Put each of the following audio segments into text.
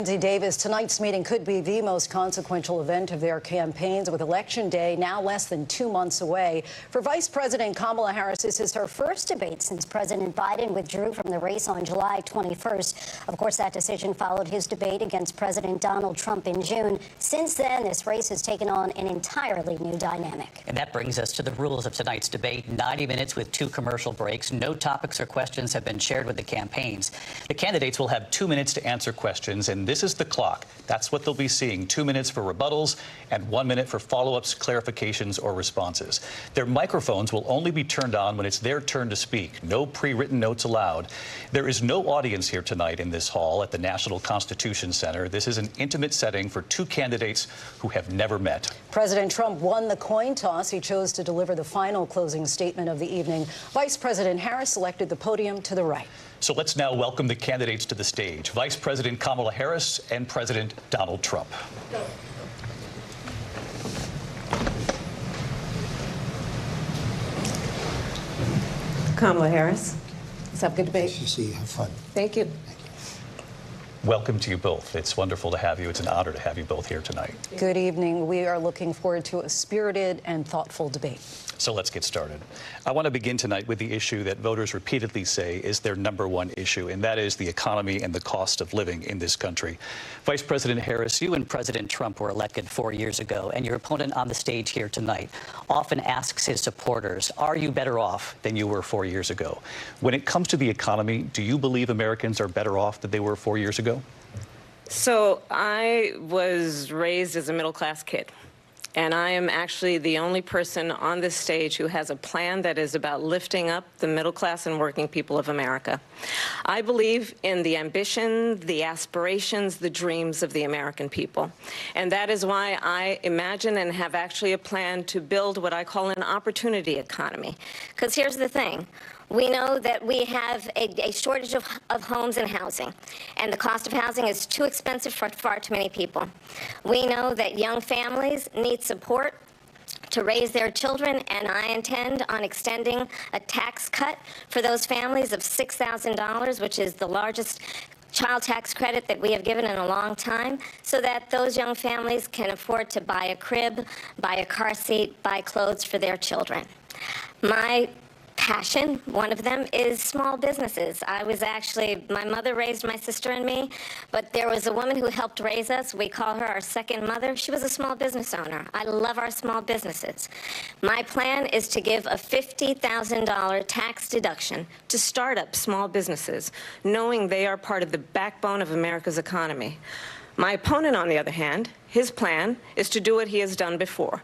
Lindsay Davis, tonight's meeting could be the most consequential event of their campaigns, with Election Day now less than 2 months away. For Vice President Kamala Harris, this is her first debate since President Biden withdrew from the race on July 21st. Of course, that decision followed his debate against President Donald Trump in June. Since then, this race has taken on an entirely new dynamic. And that brings us to the rules of tonight's debate. 90 minutes with 2 commercial breaks. No topics or questions have been shared with the campaigns. The candidates will have 2 minutes to answer questions, and this is the clock. That's what they'll be seeing. 2 minutes for rebuttals and 1 minute for follow-ups, clarifications, or responses. Their microphones will only be turned on when it's their turn to speak. No pre-written notes allowed. There is no audience here tonight in this hall at the National Constitution Center. This is an intimate setting for 2 candidates who have never met. President Trump won the coin toss. He chose to deliver the final closing statement of the evening. Vice President Harris selected the podium to the right. So let's now welcome the candidates to the stage. Vice President Kamala Harris and President Donald Trump. Kamala Harris. Let's have a good debate. Nice to see you. Have fun. Thank you. Welcome to you both. It's wonderful to have you. It's an honor to have you both here tonight. Good evening. We are looking forward to a spirited and thoughtful debate. So let's get started. I want to begin tonight with the issue that voters repeatedly say is their #1 issue, and that is the economy and the cost of living in this country. Vice President Harris, you and President Trump were elected 4 years ago, and your opponent on the stage here tonight often asks his supporters, are you better off than you were 4 years ago? When it comes to the economy, do you believe Americans are better off than they were 4 years ago? So I was raised as a middle-class kid. And I am actually the only person on this stage who has a plan that is about lifting up the middle class and working people of America. I believe in the ambition, the aspirations, the dreams of the American people. And that is why I imagine and have actually a plan to build what I call an opportunity economy. Because here's the thing. We know that we have a shortage of homes and housing, and the cost of housing is too expensive for far too many people. We know that young families need support to raise their children, and I intend on extending a tax cut for those families of $6,000, which is the largest child tax credit that we have given in a long time, so that those young families can afford to buy a crib, buy a car seat, buy clothes for their children. My passion, one of them, is small businesses. My mother raised my sister and me, but there was a woman who helped raise us. We call her our second mother. She was a small business owner. I love our small businesses. My plan is to give a $50,000 tax deduction to start up small businesses, knowing they are part of the backbone of America's economy. My opponent, on the other hand, his plan is to do what he has done before,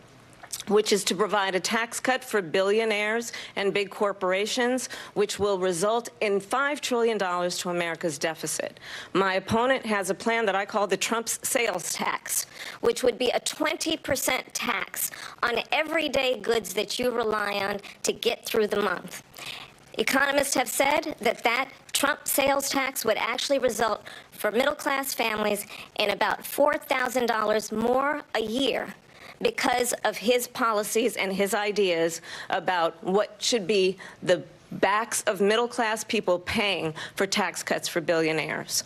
which is to provide a tax cut for billionaires and big corporations, which will result in $5 trillion to America's deficit. My opponent has a plan that I call the Trump's sales tax, which would be a 20% tax on everyday goods that you rely on to get through the month. Economists have said that Trump sales tax would actually result for middle-class families in about $4,000 more a year, because of his policies and his ideas about what should be the backs of middle-class people paying for tax cuts for billionaires.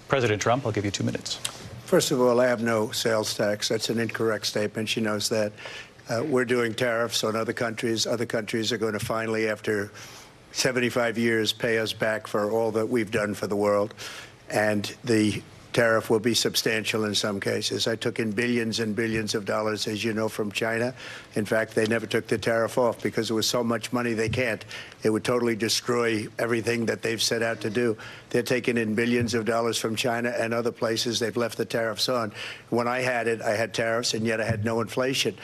President Trump, I'll give you 2 minutes. First of all, I have no sales tax. That's an incorrect statement. She knows that. We're doing tariffs on other countries. Other countries are going to finally, after 75 years, pay us back for all that we've done for the world. And the tariff will be substantial in some cases. I took in billions and billions of dollars, as you know, from China. In fact, they never took the tariff off because it was so much money they can't. It would totally destroy everything that they've set out to do. They're taking in billions of dollars from China and other places. They've left the tariffs on. When I had tariffs, and yet I had no inflation.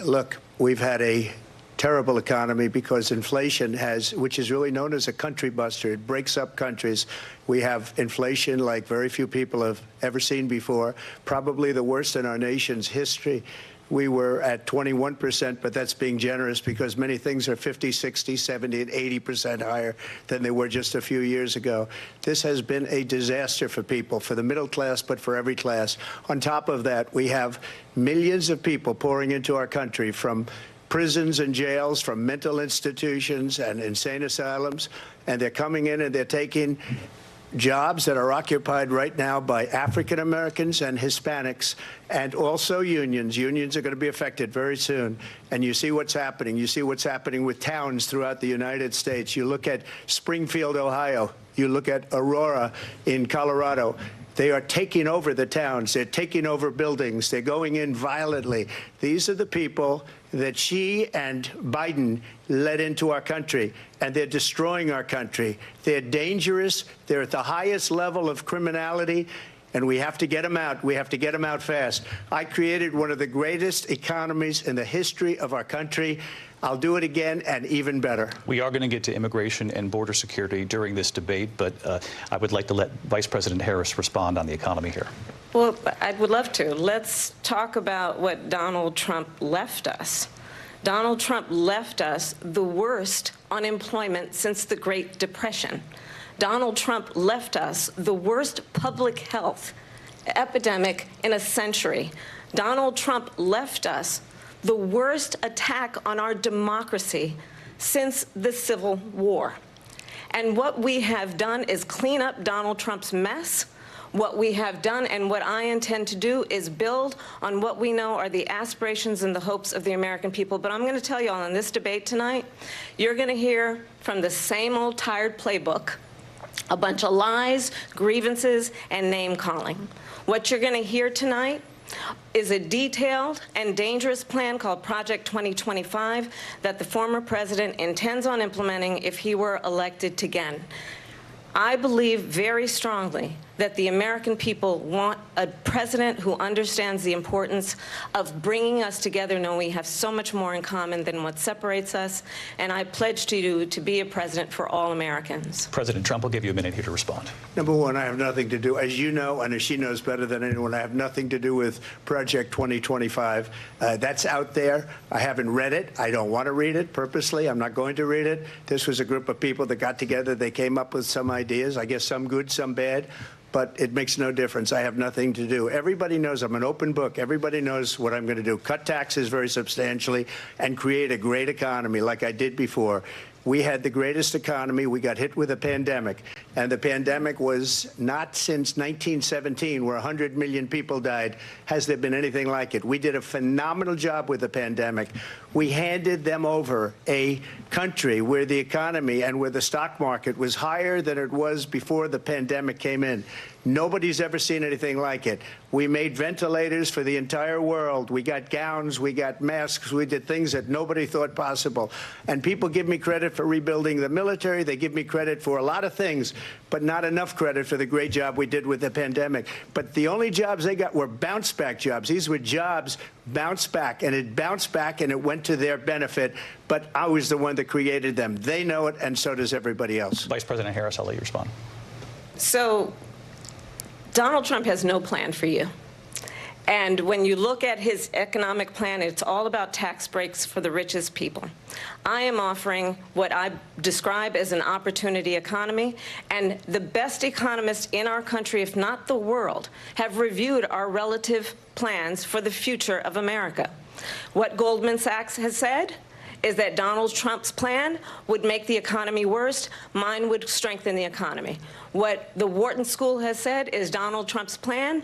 Look, we've had a terrible economy because inflation which is really known as a country buster. It breaks up countries. We have inflation like very few people have ever seen before, probably the worst in our nation's history. We were at 21%, but that's being generous because many things are 50, 60, 70, and 80% higher than they were just a few years ago. This has been a disaster for people, for the middle class, but for every class. On top of that, we have millions of people pouring into our country from prisons and jails, from mental institutions and insane asylums, and they're coming in and they're taking jobs that are occupied right now by African Americans and Hispanics, and also unions. Unions are going to be affected very soon. And you see what's happening. You see what's happening with towns throughout the United States. You look at Springfield, Ohio. You look at Aurora in Colorado. They are taking over the towns. They're taking over buildings. They're going in violently. These are the people that Xi and Biden led into our country, and they're destroying our country. They're dangerous. They're at the highest level of criminality, and we have to get them out. We have to get them out fast. I created one of the greatest economies in the history of our country. I'll do it again and even better. We are going to get to immigration and border security during this debate, but I would like to let Vice President Harris respond on the economy here. Well, I would love to. Let's talk about what Donald Trump left us. Donald Trump left us the worst unemployment since the Great Depression. Donald Trump left us the worst public health epidemic in a century. Donald Trump left us the worst attack on our democracy since the Civil War. And what we have done is clean up Donald Trump's mess. What we have done and what I intend to do is build on what we know are the aspirations and the hopes of the American people. But I'm going to tell you all in this debate tonight, you're going to hear from the same old tired playbook, a bunch of lies, grievances, and name-calling. What you're going to hear tonight is a detailed and dangerous plan called Project 2025 that the former president intends on implementing if he were elected again. I believe very strongly that the American people want a president who understands the importance of bringing us together, knowing we have so much more in common than what separates us. And I pledge to you to be a president for all Americans. President Trump will give you a minute here to respond. Number one, I have nothing to do, as you know, and as she knows better than anyone, I have nothing to do with Project 2025. That's out there. I haven't read it. I don't want to read it purposely. I'm not going to read it. This was a group of people that got together. They came up with some ideas, I guess some good, some bad. But it makes no difference. I have nothing to do. Everybody knows I'm an open book. Everybody knows what I'm going to do. Cut taxes very substantially and create a great economy like I did before. We had the greatest economy. We got hit with a pandemic. And the pandemic was not since 1917, where 100 million people died, has there been anything like it. We did a phenomenal job with the pandemic. We handed them over a country where the economy and where the stock market was higher than it was before the pandemic came in. Nobody's ever seen anything like it. We made ventilators for the entire world. We got gowns. We got masks. We did things that nobody thought possible. And people give me credit for rebuilding the military. They give me credit for a lot of things, but not enough credit for the great job we did with the pandemic. But the only jobs they got were bounce-back jobs. These were jobs bounced back, and it bounced back, and it went to their benefit. But I was the one that created them. They know it, and so does everybody else. Vice President Harris, I'll let you respond. So Donald Trump has no plan for you. And when you look at his economic plan, it's all about tax breaks for the richest people. I am offering what I describe as an opportunity economy, and the best economists in our country, if not the world, have reviewed our relative plans for the future of America. What Goldman Sachs has said is that Donald Trump's plan would make the economy worse. Mine would strengthen the economy. What the Wharton School has said is Donald Trump's plan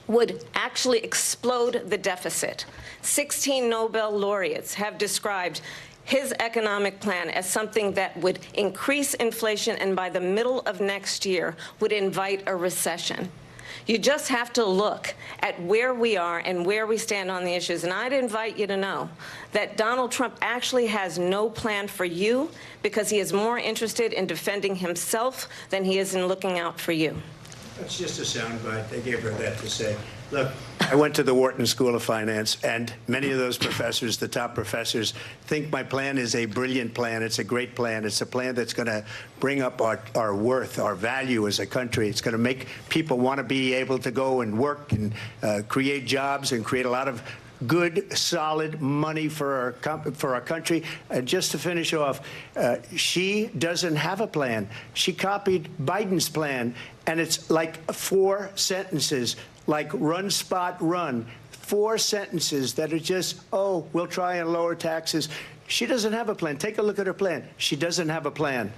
would actually explode the deficit. 16 Nobel laureates have described his economic plan as something that would increase inflation and by the middle of next year would invite a recession. You just have to look at where we are and where we stand on the issues. And I'd invite you to know that Donald Trump actually has no plan for you because he is more interested in defending himself than he is in looking out for you. That's just a soundbite. They gave her that to say. Look, I went to the Wharton School of Finance, and many of those professors, the top professors, think my plan is a brilliant plan. It's a great plan. It's a plan that's going to bring up our worth, our value as a country. It's going to make people want to be able to go and work and create jobs and create a lot of good, solid money for our country. Just to finish off, she doesn't have a plan. She copied Biden's plan, and it's like 4 sentences, like run, spot, run. 4 sentences that are just, oh, we'll try and lower taxes. She doesn't have a plan. Take a look at her plan. She doesn't have a plan.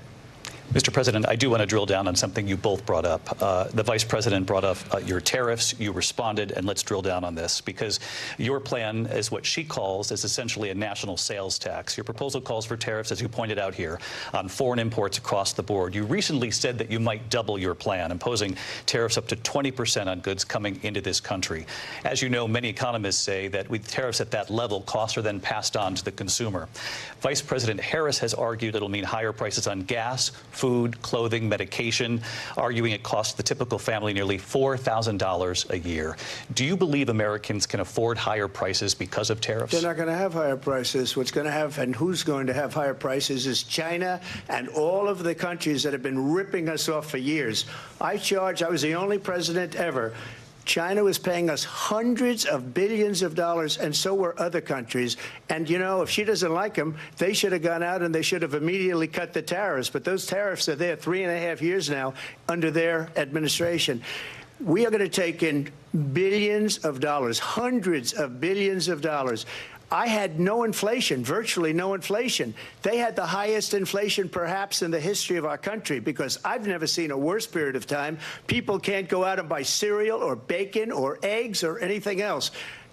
Mr. President, I do want to drill down on something you both brought up. The Vice President brought up your tariffs. You responded, and let's drill down on this, because your plan is what she calls is essentially a national sales tax. Your proposal calls for tariffs, as you pointed out here, on foreign imports across the board. You recently said that you might double your plan, imposing tariffs up to 20% on goods coming into this country. As you know, many economists say that with tariffs at that level, costs are then passed on to the consumer. Vice President Harris has argued it'll mean higher prices on gas, food, clothing, medication, arguing it costs the typical family nearly $4,000 a year. Do you believe Americans can afford higher prices because of tariffs? They're not going to have higher prices. What's going to have, and who's going to have higher prices, is China and all of the countries that have been ripping us off for years. I was the only president ever. China was paying us hundreds of billions of dollars, and so were other countries. And, you know, if she doesn't like them, they should have gone out and they should have immediately cut the tariffs. But those tariffs are there 3.5 years now under their administration. We are going to take in billions of dollars, hundreds of billions of dollars. I had no inflation, virtually no inflation. They had the highest inflation perhaps in the history of our country, because I've never seen a worse period of time. People can't go out and buy cereal or bacon or eggs or anything else.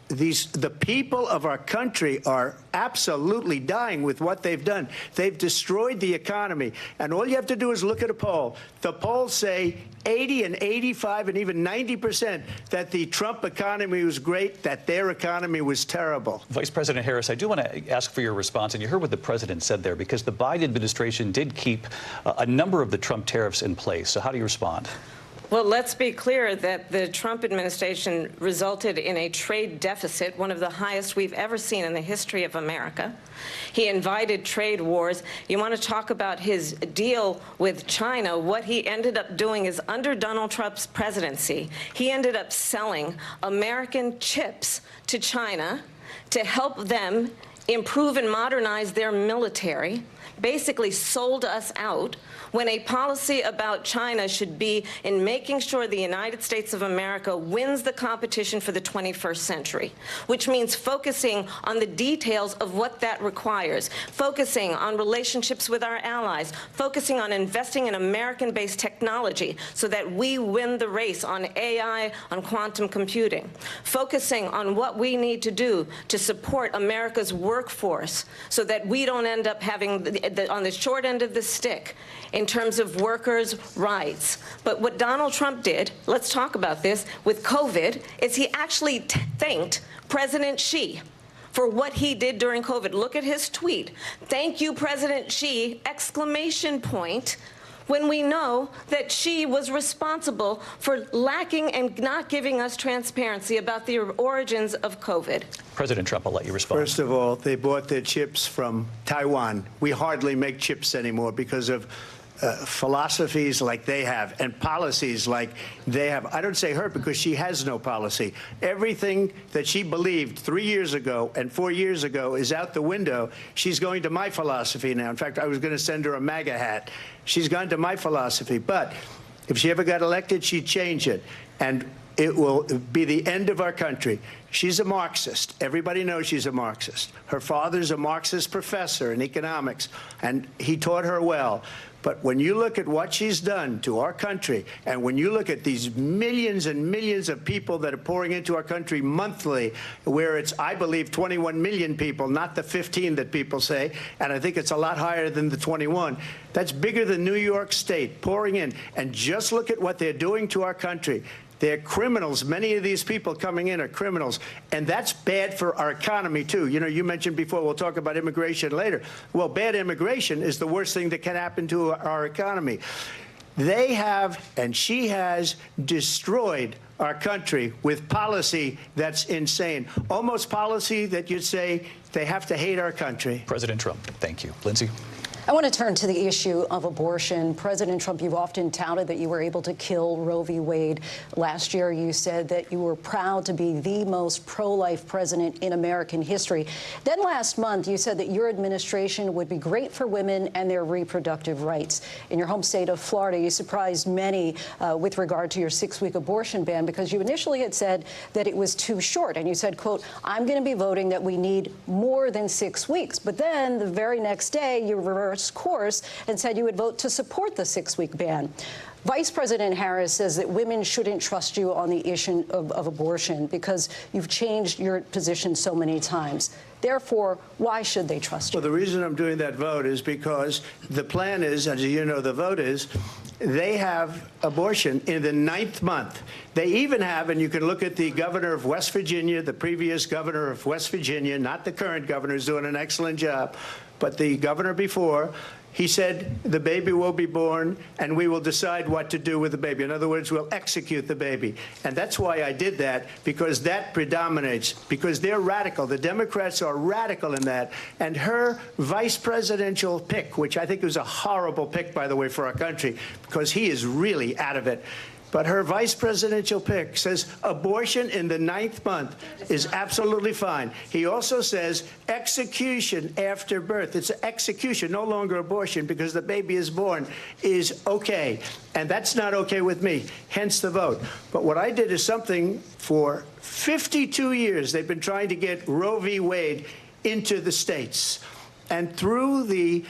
The people of our country are absolutely dying with what they've done. They've destroyed the economy. And all you have to do is look at a poll. The polls say 80 and 85 and even 90% that the Trump economy was great, that their economy was terrible. Vice President Harris, I do want to ask for your response. And you heard what the president said there, because the Biden administration did keep a number of the Trump tariffs in place. So how do you respond? Well, let's be clear that the Trump administration resulted in a trade deficit, one of the highest we've ever seen in the history of America. He invited trade wars. You want to talk about his deal with China? What he ended up doing is, under Donald Trump's presidency, he ended up selling American chips to China to help them improve and modernize their military, basically sold us out, when a policy about China should be in making sure the United States of America wins the competition for the 21st century, which means focusing on the details of what that requires, focusing on relationships with our allies, focusing on investing in American-based technology so that we win the race on AI, on quantum computing, focusing on what we need to do to support America's workforce so that we don't end up having on the short end of the stick in terms of workers' rights. But what Donald Trump did, let's talk about this, with COVID, is he actually thanked President Xi for what he did during COVID. Look at his tweet. "Thank you, President Xi," exclamation point, when we know that Xi was responsible for lacking and not giving us transparency about the origins of COVID. President Trump, I'll let you respond. First of all, they bought their chips from Taiwan. We hardly make chips anymore because of philosophies like they have and policies like they have. I don't say her, because she has no policy. Everything that she believed 3 years ago and 4 years ago is out the window. She's going to my philosophy now. In fact, I was going to send her a MAGA hat. She's gone to my philosophy. But if she ever got elected, she'd change it. And it will be the end of our country. She's a Marxist. Everybody knows she's a Marxist. Her father's a Marxist professor in economics, and he taught her well. But when you look at what she's done to our country, and when you look at these millions and millions of people that are pouring into our country monthly, where it's, I believe, 21 million people, not the 15 that people say, and I think it's a lot higher than the 21. That's bigger than New York State pouring in. And just look at what they're doing to our country. They're criminals. Many of these people coming in are criminals. And that's bad for our economy, too. You know, you mentioned before, we'll talk about immigration later. Well, bad immigration is the worst thing that can happen to our economy. They have, and she has, destroyed our country with policy that's insane. Almost policy that you'd say they have to hate our country. President Trump, thank you. Lindsay? I want to turn to the issue of abortion. President Trump, you've often touted that you were able to kill Roe v. Wade. Last year, you said that you were proud to be the most pro-life president in American history. Then last month, you said that your administration would be great for women and their reproductive rights. In your home state of Florida, you surprised many with regard to your 6-week abortion ban, because you initially had said that it was too short. And you said, quote, "I'm going to be voting that we need more than 6 weeks." But then the very next day, you reversed course and said you would vote to support the 6-week ban. Vice President Harris says that women shouldn't trust you on the issue of abortion because you've changed your position so many times. Therefore, why should they trust you? Well, the reason I'm doing that vote is because the plan is, as you know, the vote is, they have abortion in the 9th month. They even have, and you can look at the governor of West Virginia, the previous governor of West Virginia, not the current governor, who's doing an excellent job, but the governor before. He said the baby will be born, and we will decide what to do with the baby. In other words, we'll execute the baby. And that's why I did that, because that predominates, because they're radical. The Democrats are radical in that. And her vice presidential pick, which I think was a horrible pick, by the way, for our country, because he is really out of it. But her vice presidential pick says abortion in the 9th month is absolutely fine. He also says execution after birth. It's execution, no longer abortion, because the baby is born, is okay. And that's not okay with me, hence the vote. But what I did is something for 52 years. They've been trying to get Roe v. Wade into the states. And through the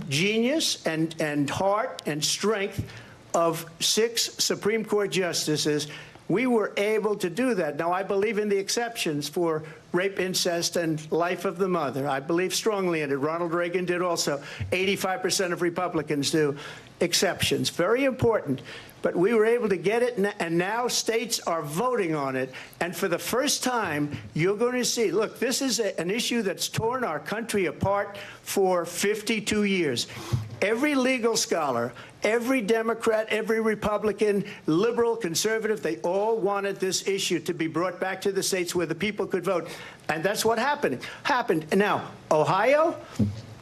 genius and heart and strength of 6 Supreme Court justices, we were able to do that. Now, I believe in the exceptions for rape, incest, and life of the mother. I believe strongly in it. Ronald Reagan did also. 85% of Republicans do. Exceptions. Very important. But we were able to get it, and now states are voting on it. And for the first time, you're going to see, look, this is an issue that's torn our country apart for 52 years. Every legal scholar, every Democrat, every Republican, liberal, conservative, they all wanted this issue to be brought back to the states where the people could vote. And that's what happened. Now, Ohio,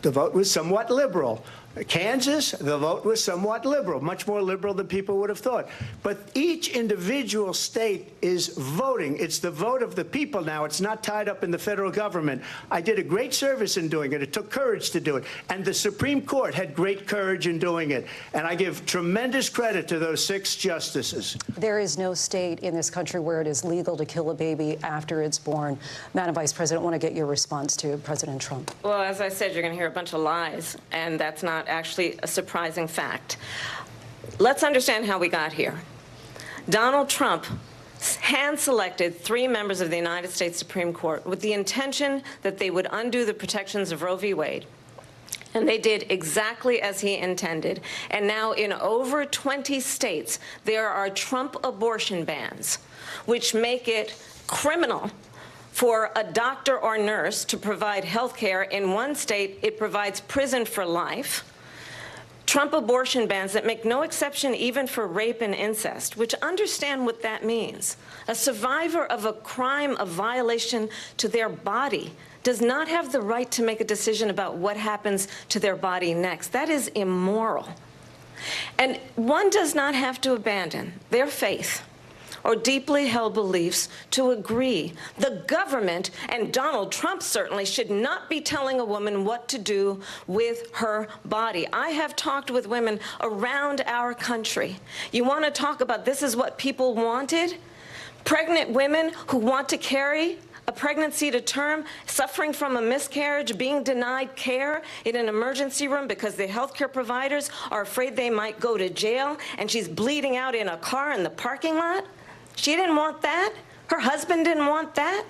the vote was somewhat liberal. Kansas, the vote was somewhat liberal, much more liberal than people would have thought. But each individual state is voting. It's the vote of the people now. It's not tied up in the federal government. I did a great service in doing it. It took courage to do it. And the Supreme Court had great courage in doing it. And I give tremendous credit to those 6 justices. There is no state in this country where it is legal to kill a baby after it's born. Madam Vice President, I want to get your response to President Trump. Well, as I said, you're going to hear a bunch of lies, and that's not actually a surprising fact. Let's understand how we got here. Donald Trump hand-selected 3 members of the United States Supreme Court with the intention that they would undo the protections of Roe v. Wade. And they did exactly as he intended. And now in over 20 states, there are Trump abortion bans, which make it criminal for a doctor or nurse to provide health care. In one state, it provides prison for life. Trump abortion bans that make no exception even for rape and incest, which understand what that means. A survivor of a crime of violation to their body does not have the right to make a decision about what happens to their body next. That is immoral. And one does not have to abandon their faith or deeply held beliefs to agree. The government, and Donald Trump certainly, should not be telling a woman what to do with her body. I have talked with women around our country. You want to talk about this is what people wanted? Pregnant women who want to carry a pregnancy to term, suffering from a miscarriage, being denied care in an emergency room because the healthcare providers are afraid they might go to jail, and she's bleeding out in a car in the parking lot. She didn't want that. Her husband didn't want that.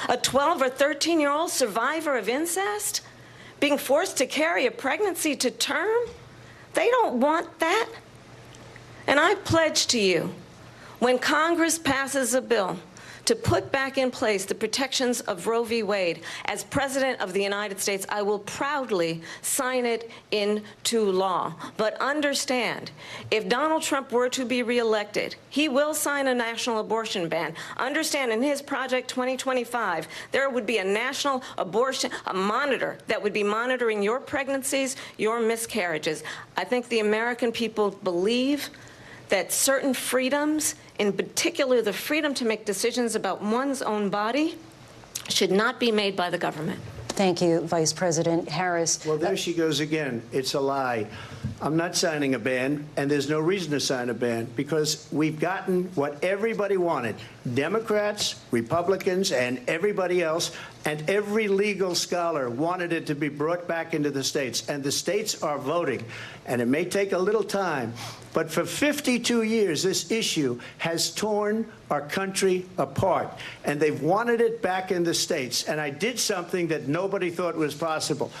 A 12 or 13-year-old survivor of incest being forced to carry a pregnancy to term. They don't want that. And I pledge to you, when Congress passes a bill to put back in place the protections of Roe v. Wade, as President of the United States, I will proudly sign it into law. But understand, if Donald Trump were to be reelected, he will sign a national abortion ban. Understand, in his Project 2025, there would be a national abortion, a monitor that would be monitoring your pregnancies, your miscarriages. I think the American people believe that certain freedoms, in particular the freedom to make decisions about one's own body, should not be made by the government. Thank you, Vice President Harris. Well, there she goes again. It's a lie. I'm not signing a ban, and there's no reason to sign a ban because we've gotten what everybody wanted. Democrats, Republicans, and everybody else, and every legal scholar wanted it to be brought back into the states, and the states are voting. And it may take a little time, but for 52 years, this issue has torn our country apart, and they've wanted it back in the states. And I did something that nobody thought was possible.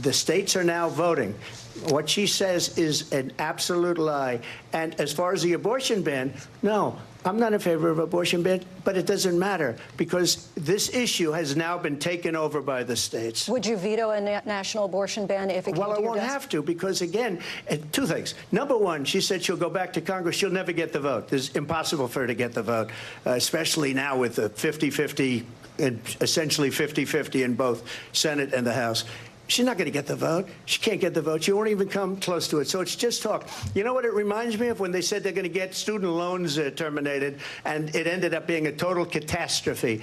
The states are now voting. What she says is an absolute lie. And as far as the abortion ban, no, I'm not in favor of abortion ban, but it doesn't matter because this issue has now been taken over by the states. Would you veto a national abortion ban if it came to your desk? Well, I won't have to because, again, two things. Number one, she said she'll go back to Congress. She'll never get the vote. It's impossible for her to get the vote, especially now with the 50-50, essentially 50-50 in both Senate and the House. She's not going to get the vote. She can't get the vote. She won't even come close to it. So it's just talk. You know what it reminds me of? When they said they're going to get student loans terminated, and it ended up being a total catastrophe.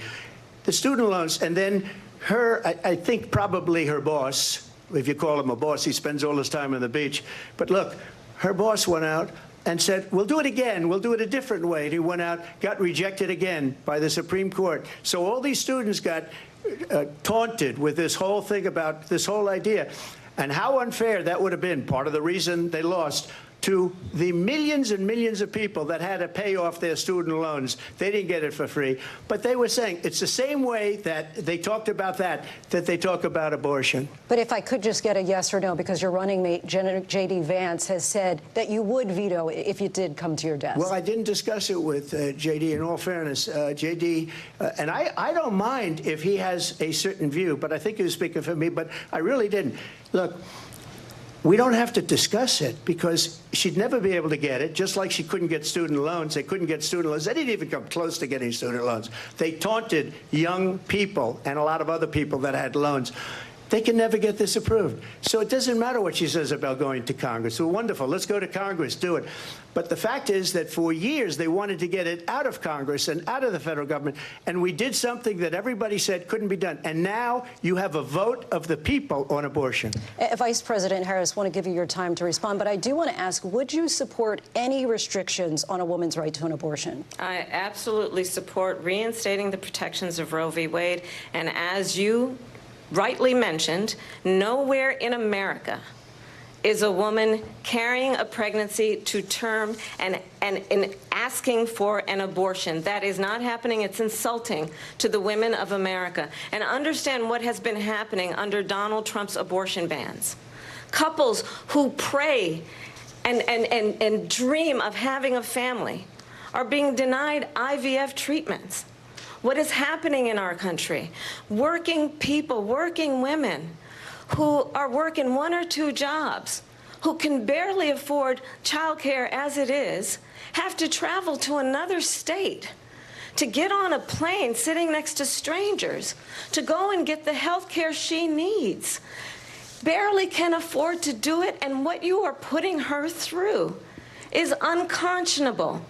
The student loans, and then her, I think probably her boss, if you call him a boss, he spends all his time on the beach. But look, her boss went out and said, we'll do it again. We'll do it a different way. And he went out, got rejected again by the Supreme Court. So all these students got taunted with this whole thing about this whole idea. And how unfair that would have been, part of the reason they lost, to the millions and millions of people that had to pay off their student loans. They didn't get it for free. But they were saying it's the same way that they talked about that they talk about abortion. But if I could just get a yes or no, because your running mate, J.D. Vance, has said that you would veto it if it did come to your desk. Well, I didn't discuss it with J.D. in all fairness. J.D., and I don't mind if he has a certain view, but I think he was speaking for me, but I really didn't. Look, we don't have to discuss it because she'd never be able to get it, just like she couldn't get student loans. They couldn't get student loans. They didn't even come close to getting student loans. They taunted young people and a lot of other people that had loans. They can never get this approved. So it doesn't matter what she says about going to Congress. Well, wonderful. Let's go to Congress, do it. But the fact is that for years they wanted to get it out of Congress and out of the federal government, and we did something that everybody said couldn't be done. And now you have a vote of the people on abortion. Vice President Harris, I want to give you your time to respond, but I do want to ask, would you support any restrictions on a woman's right to an abortion? I absolutely support reinstating the protections of Roe v. Wade. And as you rightly mentioned, nowhere in America is a woman carrying a pregnancy to term and asking for an abortion. That is not happening. It's insulting to the women of America. And understand what has been happening under Donald Trump's abortion bans. Couples who pray and dream of having a family are being denied IVF treatments. What is happening in our country? Working people, working women who are working 1 or 2 jobs, who can barely afford childcare as it is, have to travel to another state to get on a plane sitting next to strangers to go and get the health care she needs. Barely can afford to do it, and what you are putting her through is unconscionable.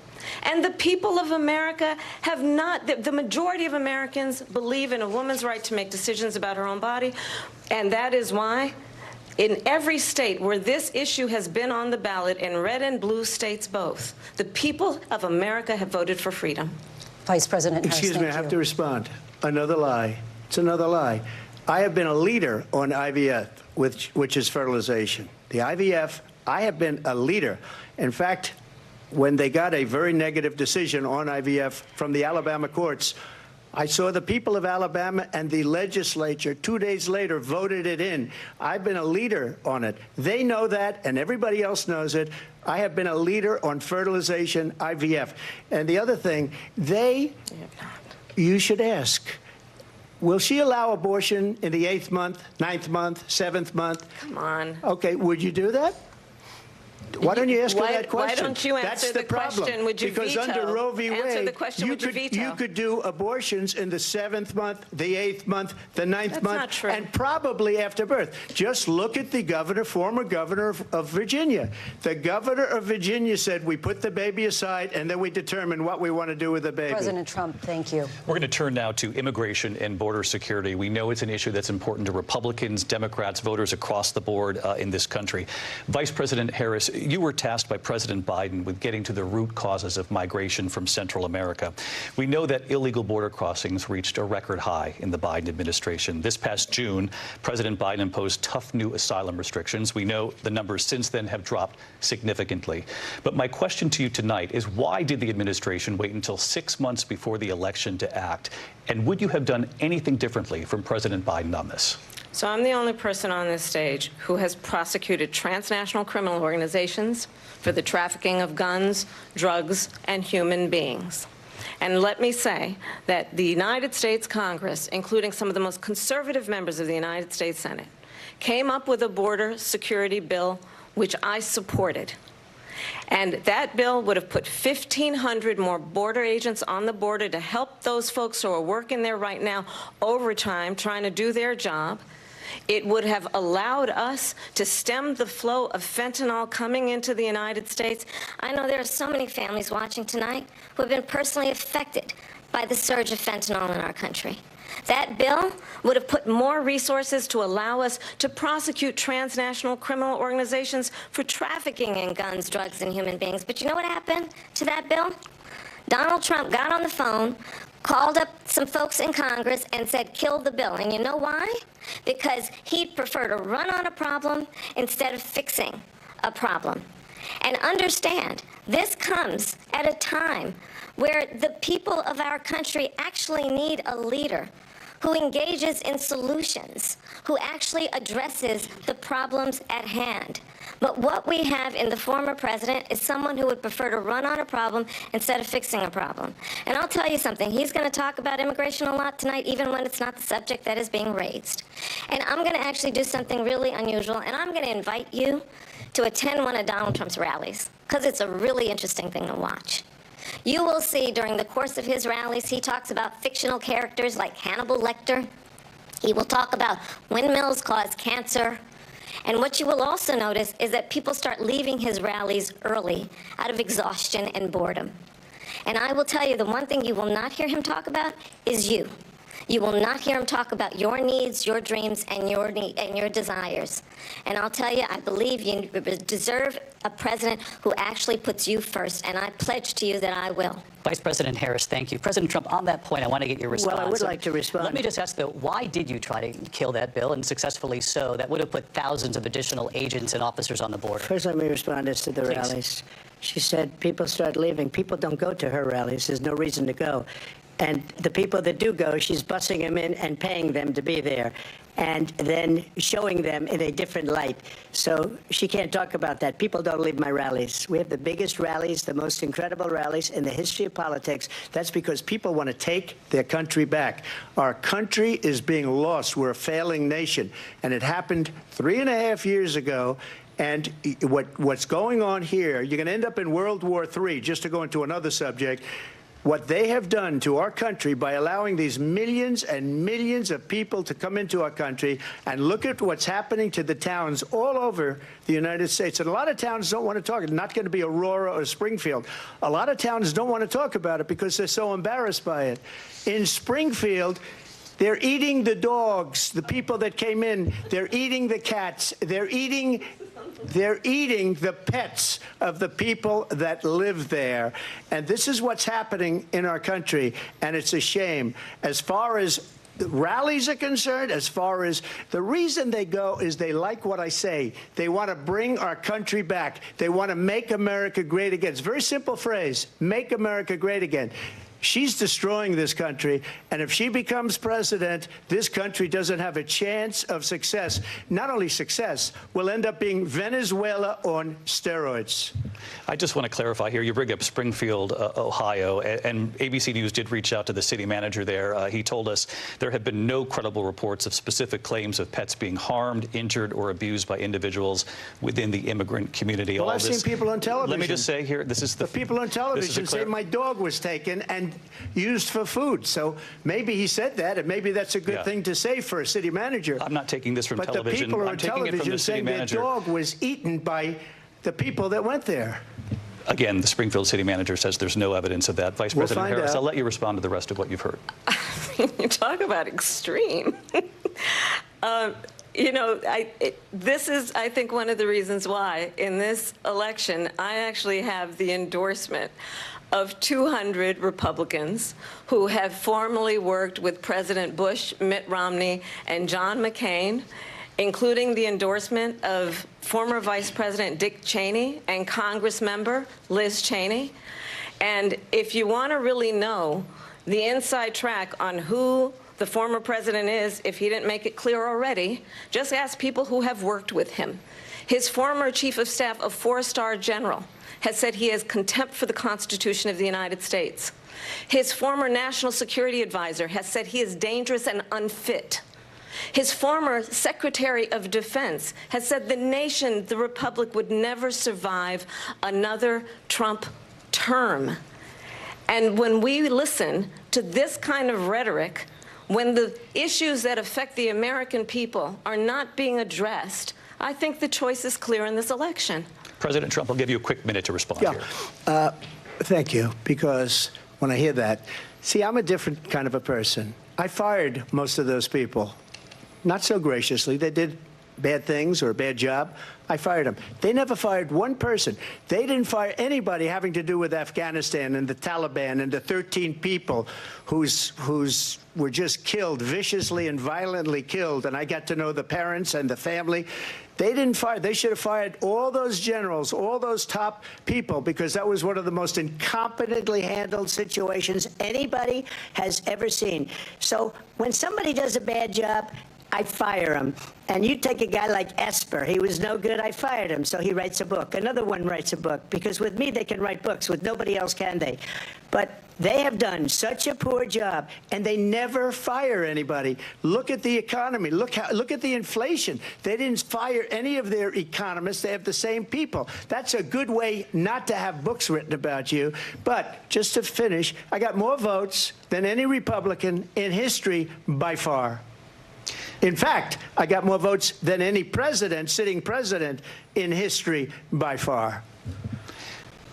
And the people of America have not, the majority of Americans believe in a woman's right to make decisions about her own body, and that is why in every state where this issue has been on the ballot, in red and blue states both, the people of America have voted for freedom. Vice President Harris, excuse me, I have to respond. Another lie. It's another lie. I have been a leader on IVF, which is fertilization. The IVF, I have been a leader. In fact, when they got a very negative decision on IVF from the Alabama courts, I saw the people of Alabama and the legislature 2 days later voted it in. I've been a leader on it. They know that, and everybody else knows it. I have been a leader on fertilization, IVF. And the other thing, you should ask, will she allow abortion in the 8th month, 9th month, 7th month? Come on. Okay, would you do that? Why don't you ask her that question? Why don't you answer the question? Would you because veto? Under Roe v. Wade, Answer the question. Would you veto? You could do abortions in the 7th month, the 8th month, the 9th That's month, not true. and probably after birth. Just look at the governor, former governor of Virginia. The governor of Virginia said we put the baby aside and then we determine what we want to do with the baby. President Trump, thank you. We're going to turn now to immigration and border security. We know it's an issue that's important to Republicans, Democrats, voters across the board in this country. Vice President Harris, you were tasked by President Biden with getting to the root causes of migration from Central America. We know that illegal border crossings reached a record high in the Biden administration. This past June, President Biden imposed tough new asylum restrictions. We know the numbers since then have dropped significantly. But my question to you tonight is, why did the administration wait until 6 months before the election to act? And would you have done anything differently from President Biden on this? So I'm the only person on this stage who has prosecuted transnational criminal organizations for the trafficking of guns, drugs, and human beings. And let me say that the United States Congress, including some of the most conservative members of the United States Senate, came up with a border security bill which I supported. And that bill would have put 1,500 more border agents on the border to help those folks who are working there right now overtime trying to do their job. It would have allowed us to stem the flow of fentanyl coming into the United States. I know there are so many families watching tonight who have been personally affected by the surge of fentanyl in our country. That bill would have put more resources to allow us to prosecute transnational criminal organizations for trafficking in guns, drugs, and human beings. But you know what happened to that bill? Donald Trump got on the phone, called up some folks in Congress and said, kill the bill. And you know why? Because he'd prefer to run on a problem instead of fixing a problem. And understand, this comes at a time where the people of our country actually need a leader who engages in solutions, who actually addresses the problems at hand. But what we have in the former president is someone who would prefer to run on a problem instead of fixing a problem. And I'll tell you something, he's going to talk about immigration a lot tonight, even when it's not the subject that is being raised. And I'm going to actually do something really unusual, and I'm going to invite you to attend one of Donald Trump's rallies, because it's a really interesting thing to watch. You will see during the course of his rallies, he talks about fictional characters like Hannibal Lecter. He will talk about windmills cause cancer. And what you will also notice is that people start leaving his rallies early out of exhaustion and boredom. And I will tell you, the one thing you will not hear him talk about is you. You will not hear him talk about your needs, your dreams, and your desires. And I'll tell you, I believe you deserve a president who actually puts you first, and I pledge to you that I will. Vice President Harris, thank you. President Trump, on that point, I want to get your response. Well, I would like to respond. Let me just ask, though, why did you try to kill that bill, and successfully so? That would have put thousands of additional agents and officers on the border. First, let me respond as to the rallies. She said people start leaving. People don't go to her rallies. There's no reason to go. And the people that do go, she's bussing them in and paying them to be there, and then showing them in a different light. So she can't talk about that. People don't leave my rallies. We have the biggest rallies, the most incredible rallies in the history of politics. That's because people want to take their country back. Our country is being lost. We're a failing nation. And it happened 3.5 years ago. And what's going on here, you're going to end up in World War III, just to go into another subject. What they have done to our country by allowing these millions and millions of people to come into our country, and look at what's happening to the towns all over the United States. And a lot of towns don't want to talk. It's not going to be Aurora or Springfield. A lot of towns don't want to talk about it because they're so embarrassed by it. In Springfield, they're eating the dogs, the people that came in. They're eating the cats. They're eating the pets of the people that live there. And this is what's happening in our country, and it's a shame. As far as the rallies are concerned, as far as the reason they go is they like what I say. They want to bring our country back. They want to make America great again. It's a very simple phrase, make America great again. She's destroying this country, and if she becomes president, this country doesn't have a chance of success. Not only success, we'll end up being Venezuela on steroids. I just want to clarify here. You bring up Springfield, Ohio, and ABC News did reach out to the city manager there. He told us there have been no credible reports of specific claims of pets being harmed, injured, or abused by individuals within the immigrant community. Well, I've seen people on television. Let me just say here, this is the people on television say my dog was taken and used for food. So maybe he said that, and maybe that's a good thing to say for a city manager. I'm not taking this from but television. The people I'm on taking it from the city saying manager. Their dog was eaten by the people that went there. Again, the Springfield city manager says there's no evidence of that. Vice President Harris, I'll let you respond to the rest of what you've heard. You talk about extreme. You know, this is, I think, one of the reasons why in this election I actually have the endorsement of 200 Republicans who have formally worked with President Bush, Mitt Romney, and John McCain, including the endorsement of former Vice President Dick Cheney and Congress member Liz Cheney. And if you want to really know the inside track on who the former president is, if he didn't make it clear already, just ask people who have worked with him. His former chief of staff, a four-star general, has said he has contempt for the Constitution of the United States. His former national security advisor has said he is dangerous and unfit. His former Secretary of Defense has said the nation, the republic, would never survive another Trump term. And when we listen to this kind of rhetoric, when the issues that affect the American people are not being addressed, I think the choice is clear in this election. President Trump, I'll give you a quick minute to respond here. Thank you, because when I hear that, see, I'm a different kind of a person. I fired most of those people. Not so graciously. They did bad things or a bad job. I fired them. They never fired one person. They didn't fire anybody having to do with Afghanistan and the Taliban and the 13 people whose were just killed, viciously and violently killed. And I got to know the parents and the family. They didn't fire. They should have fired all those generals, all those top people, because that was one of the most incompetently handled situations anybody has ever seen. So when somebody does a bad job, I fire him. And you take a guy like Esper. He was no good. I fired him. So he writes a book. Another one writes a book. Because with me, they can write books. With nobody else can they. But they have done such a poor job, and they never fire anybody. Look at the economy. Look at the inflation. They didn't fire any of their economists. They have the same people. That's a good way not to have books written about you. But just to finish, I got more votes than any Republican in history by far. In fact, I got more votes than any president, sitting president, in history by far.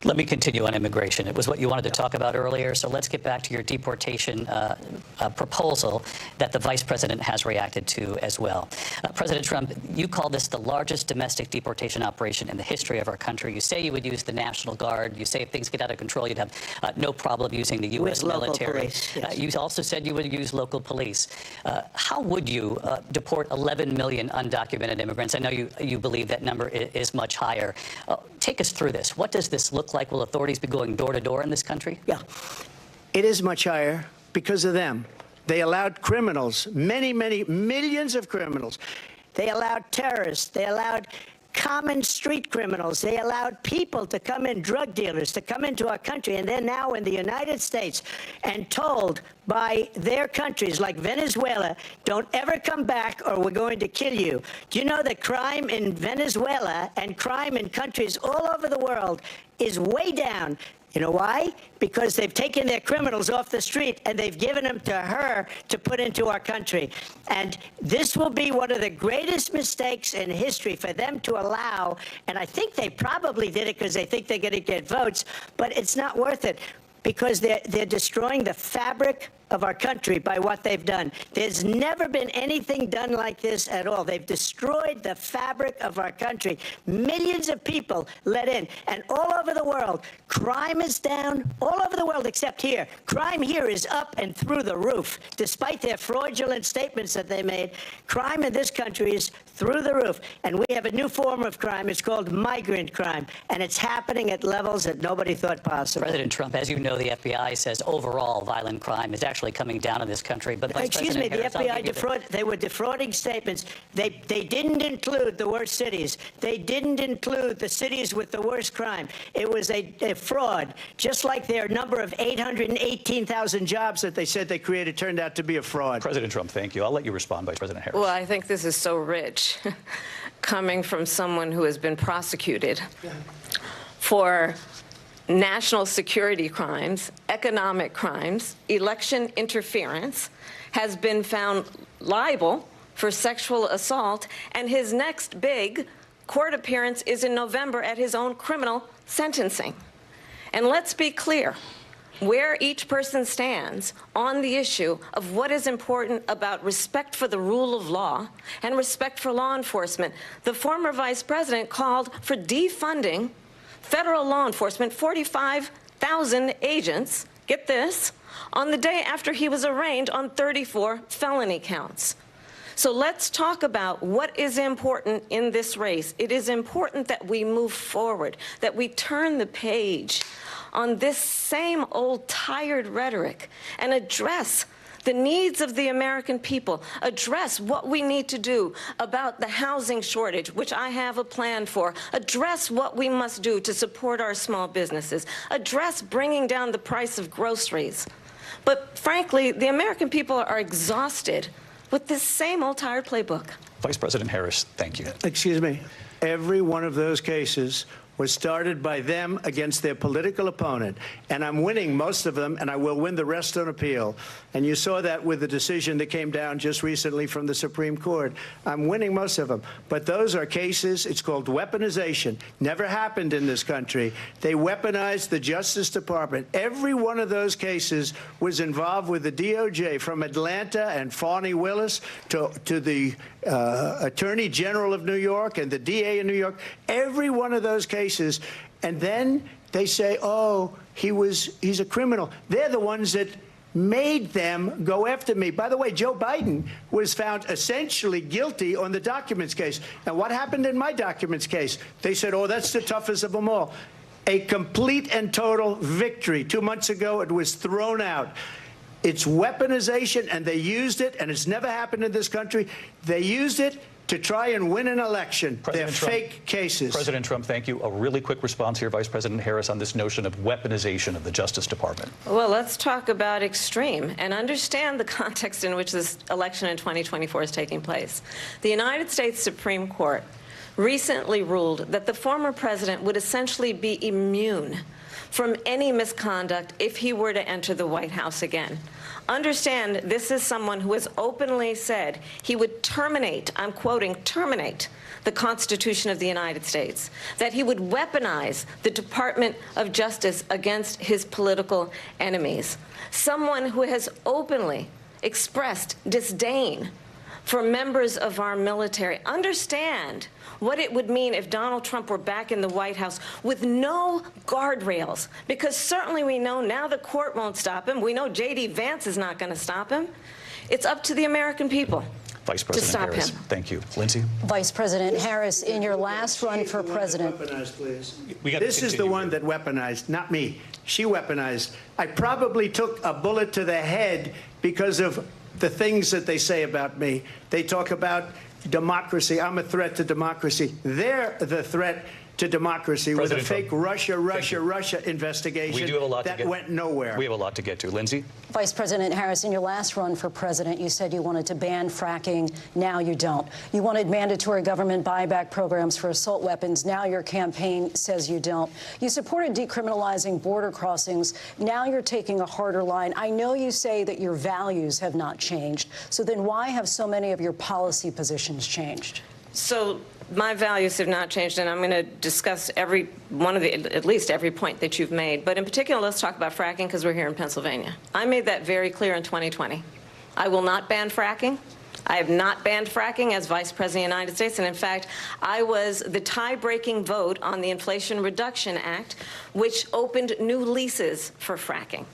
Let me continue on immigration. It was what you wanted to talk about earlier, so let's get back to your deportation proposal that the vice president has reacted to as well. President Trump, you call this the largest domestic deportation operation in the history of our country. You say you would use the National Guard. You say if things get out of control, you'd have no problem using the U.S. military. Police, yes. You also said you would use local police. How would you deport 11 million undocumented immigrants? I know you believe that number is much higher. Take us through this. What does this look like? Will authorities be going door to door in this country? Yeah, it is much higher because of them. They allowed criminals, many, many millions of criminals. They allowed terrorists. They allowed common street criminals. They allowed people to come in, drug dealers, to come into our country, and they're now in the United States and told by their countries like Venezuela, don't ever come back or we're going to kill you. Do you know that crime in Venezuela and crime in countries all over the world is way down? You know why? Because they've taken their criminals off the street and they've given them to her to put into our country. And this will be one of the greatest mistakes in history for them to allow. And I think they probably did it because they think they're going to get votes, but it's not worth it because they're destroying the fabric of our country by what they've done. There's never been anything done like this at all. They've destroyed the fabric of our country. Millions of people let in, and all over the world, crime is down, all over the world except here. Crime here is up and through the roof. Despite their fraudulent statements that they made, crime in this country is through the roof. And we have a new form of crime. It's called migrant crime, and it's happening at levels that nobody thought possible. President Trump, as you know, the FBI says overall violent crime is actually coming down in this country. But Excuse me, the Harris, FBI they were defrauding statements. They didn't include the worst cities. They didn't include the cities with the worst crime. It was a fraud, just like their number of 818,000 jobs that they said they created turned out to be a fraud. President Trump, thank you. I'll let you respond, Vice President Harris. Well, I think this is so rich, coming from someone who has been prosecuted for national security crimes, economic crimes, election interference, has been found liable for sexual assault, and his next big court appearance is in November at his own criminal sentencing. And let's be clear where each person stands on the issue of what is important about respect for the rule of law and respect for law enforcement. The former vice president called for defunding federal law enforcement, 45,000 agents, get this, on the day after he was arraigned on 34 felony counts. So let's talk about what is important in this race. It is important that we move forward, that we turn the page on this same old tired rhetoric and address the needs of the American people, address what we need to do about the housing shortage, which I have a plan for, address what we must do to support our small businesses, address bringing down the price of groceries. But frankly, the American people are exhausted with this same old tired playbook. Vice President Harris, thank you. Excuse me. Every one of those cases was started by them against their political opponent. And I'm winning most of them, and I will win the rest on appeal. And you saw that with the decision that came down just recently from the Supreme Court. I'm winning most of them. But those are cases, it's called weaponization. Never happened in this country. They weaponized the Justice Department. Every one of those cases was involved with the DOJ, from Atlanta and Fani Willis to the Attorney General of New York and the DA in New York. Every one of those cases. And then they say, oh, he's a criminal. They're the ones that made them go after me. By the way, Joe Biden was found essentially guilty on the documents case. And what happened in my documents case? They said, oh, that's the toughest of them all. A complete and total victory. 2 months ago, it was thrown out. It's weaponization, and they used it, and it's never happened in this country. They used it to try and win an election. They're fake cases. President Trump, thank you. A really quick response here, Vice President Harris, on this notion of weaponization of the Justice Department. Well, let's talk about extreme and understand the context in which this election in 2024 is taking place. The United States Supreme Court recently ruled that the former president would essentially be immune from any misconduct if he were to enter the White House again. Understand, this is someone who has openly said he would terminate, I'm quoting, terminate the Constitution of the United States, that he would weaponize the Department of Justice against his political enemies. Someone who has openly expressed disdain for members of our military. Understand what it would mean if Donald Trump were back in the White House with no guardrails, because certainly we know now the court won't stop him. We know J.D. Vance is not going to stop him. It's up to the American people Vice President to stop Harris, him. Thank you. Lindsay? Vice President Harris, in your last run for president. Weaponized, please. This is the one that weaponized, not me. She weaponized. I probably took a bullet to the head because of the things that they say about me. They talk about democracy. I'm a threat to democracy. They're the threat to democracy with a fake Russia investigation that went nowhere. We have a lot to get to. Lindsay? Vice President Harris, in your last run for president, you said you wanted to ban fracking. Now you don't. You wanted mandatory government buyback programs for assault weapons. Now your campaign says you don't. You supported decriminalizing border crossings. Now you're taking a harder line. I know you say that your values have not changed. So then why have so many of your policy positions changed? So my values have not changed, and I'm going to discuss at least every point that you've made. But in particular, let's talk about fracking, because we're here in Pennsylvania. I made that very clear in 2020. I will not ban fracking. I have not banned fracking as Vice President of the United States. And in fact, I was the tie-breaking vote on the Inflation Reduction Act, which opened new leases for fracking.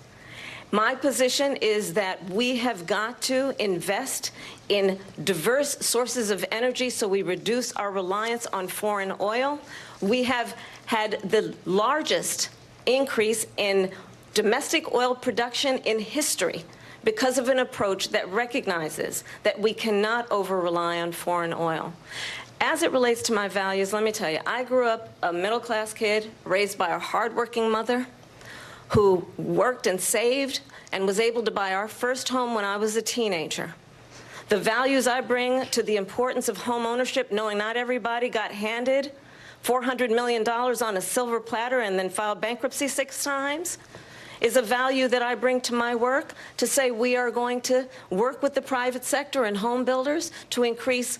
My position is that we have got to invest in diverse sources of energy so we reduce our reliance on foreign oil. We have had the largest increase in domestic oil production in history because of an approach that recognizes that we cannot over-rely on foreign oil. As it relates to my values, let me tell you, I grew up a middle-class kid raised by a hardworking mother who worked and saved and was able to buy our first home when I was a teenager. The values I bring to the importance of home ownership, knowing not everybody got handed $400 million on a silver platter and then filed bankruptcy 6 times, is a value that I bring to my work to say we are going to work with the private sector and home builders to increase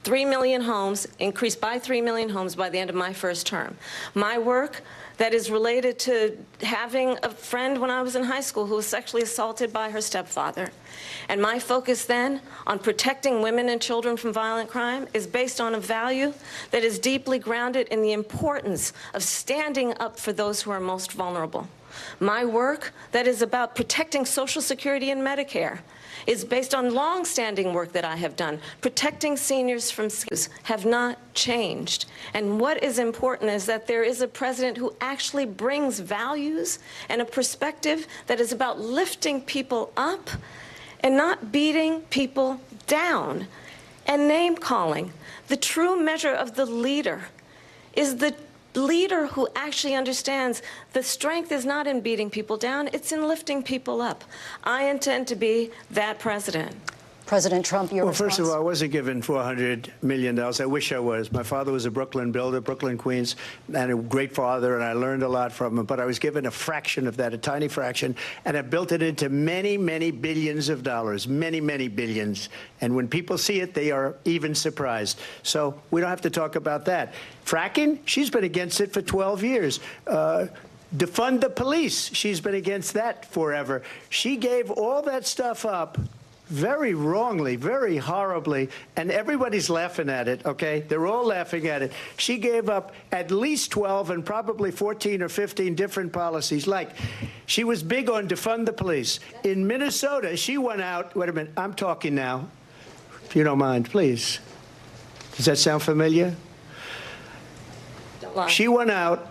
3 million homes, increase by 3 million homes by the end of my first term. My work that is related to having a friend when I was in high school who was sexually assaulted by her stepfather. And my focus then on protecting women and children from violent crime is based on a value that is deeply grounded in the importance of standing up for those who are most vulnerable. My work that is about protecting Social Security and Medicare is based on long-standing work that I have done. Protecting seniors from abuse have not changed. And what is important is that there is a president who actually brings values and a perspective that is about lifting people up and not beating people down and name-calling. The true measure of the leader is the leader who actually understands the strength is not in beating people down, it's in lifting people up. I intend to be that president. President Trump, your response? First of all, I wasn't given $400 million. I wish I was. My father was a Brooklyn builder, Brooklyn, Queens, and a great father, and I learned a lot from him. But I was given a fraction of that, a tiny fraction, and I built it into many, many billions of dollars, many, many billions. And when people see it, they are even surprised. So we don't have to talk about that. Fracking, she's been against it for 12 years. Defund the police, she's been against that forever. She gave all that stuff up very wrongly, very horribly, and everybody's laughing at it, okay? They're all laughing at it. She gave up at least 12 and probably 14 or 15 different policies. Like, she was big on defund the police. In Minnesota, she went out, wait a minute, I'm talking now, if you don't mind, please. Does that sound familiar? Don't lie. She went out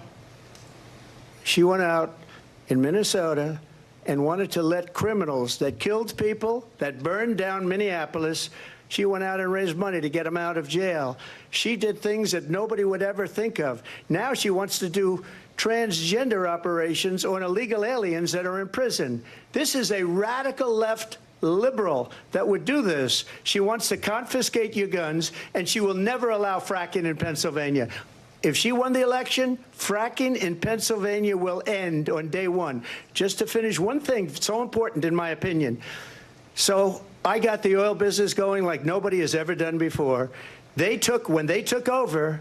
in Minnesota and wanted to let criminals that killed people, that burned down Minneapolis, she went out and raised money to get them out of jail. She did things that nobody would ever think of. Now she wants to do transgender operations on illegal aliens that are in prison. This is a radical left liberal that would do this. She wants to confiscate your guns, and she will never allow fracking in Pennsylvania. If she won the election, fracking in Pennsylvania will end on day one. Just to finish one thing, so important in my opinion. So I got the oil business going like nobody has ever done before. When they took over,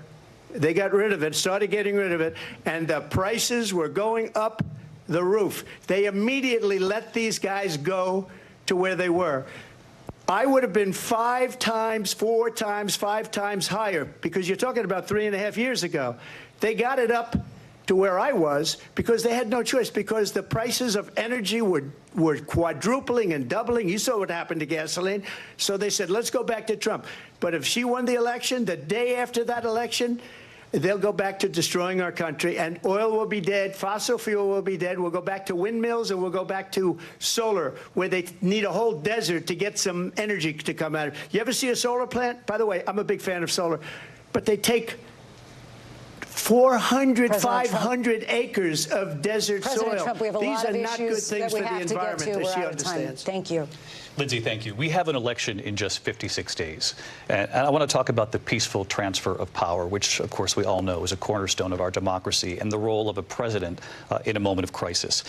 they got rid of it, started getting rid of it, and the prices were going up the roof. They immediately let these guys go to where they were. I would have been 5 times, 4 times, 5 times higher, because you're talking about 3.5 years ago. They got it up to where I was because they had no choice, because the prices of energy were quadrupling and doubling. You saw what happened to gasoline. So they said, let's go back to Trump. But if she won the election, the day after that election, they'll go back to destroying our country, and oil will be dead, fossil fuel will be dead, we'll go back to windmills, and we'll go back to solar, where they need a whole desert to get some energy to come out of. You ever see a solar plant? By the way, I'm a big fan of solar, but they take 400, President 500 acres of desert President soil. Trump, we have a These lot are of not good issues things that we for the have to get environment, to. as We're she out of time. understands. Thank you. Lindsay, thank you. We have an election in just 56 days. And I want to talk about the peaceful transfer of power, which, of course, we all know is a cornerstone of our democracy, and the role of a president in a moment of crisis.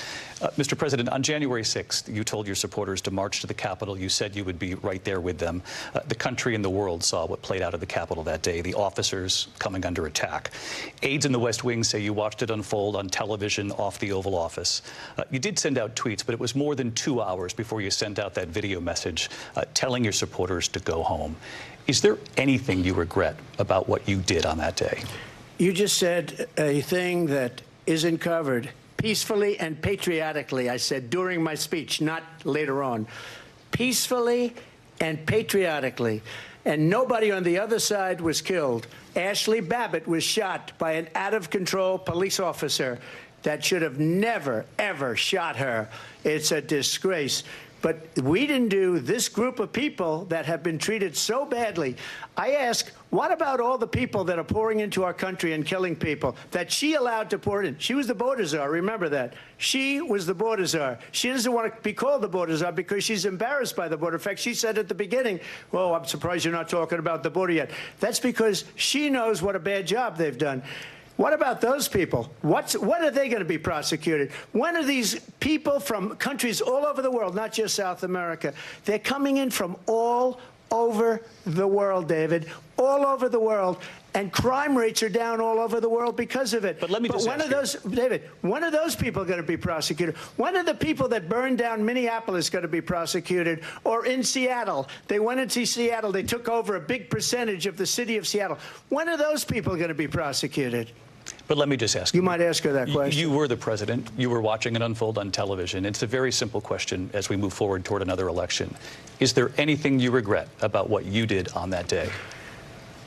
Mr. President, on January 6th, you told your supporters to march to the Capitol. You said you would be right there with them. The country and the world saw what played out at the Capitol that day, the officers coming under attack. Aides in the West Wing say you watched it unfold on television off the Oval Office. You did send out tweets, but it was more than 2 hours before you sent out that video message telling your supporters to go home. Is there anything you regret about what you did on that day? You just said a thing that isn't covered. Peacefully and patriotically, I said during my speech, not later on. Peacefully and patriotically. And nobody on the other side was killed. Ashley Babbitt was shot by an out-of-control police officer that should have never, ever shot her. It's a disgrace. But we didn't do this group of people that have been treated so badly. I ask, what about all the people that are pouring into our country and killing people that she allowed to pour in? She was the border czar, remember that. She was the border czar. She doesn't want to be called the border czar because she's embarrassed by the border. In fact, she said at the beginning, well, I'm surprised you're not talking about the border yet. That's because she knows what a bad job they've done. What about those people? When are they going to be prosecuted? When are these people from countries all over the world, not just South America? They're coming in from all over the world, David, all over the world. And crime rates are down all over the world because of it. But let me just when are those, David, when are those people going to be prosecuted? When are the people that burned down Minneapolis going to be prosecuted? Or in Seattle? They went into Seattle. They took over a big percentage of the city of Seattle. When are those people going to be prosecuted? But let me just ask you. You might ask her that question. You were the president. You were watching it unfold on television. It's a very simple question as we move forward toward another election. Is there anything you regret about what you did on that day?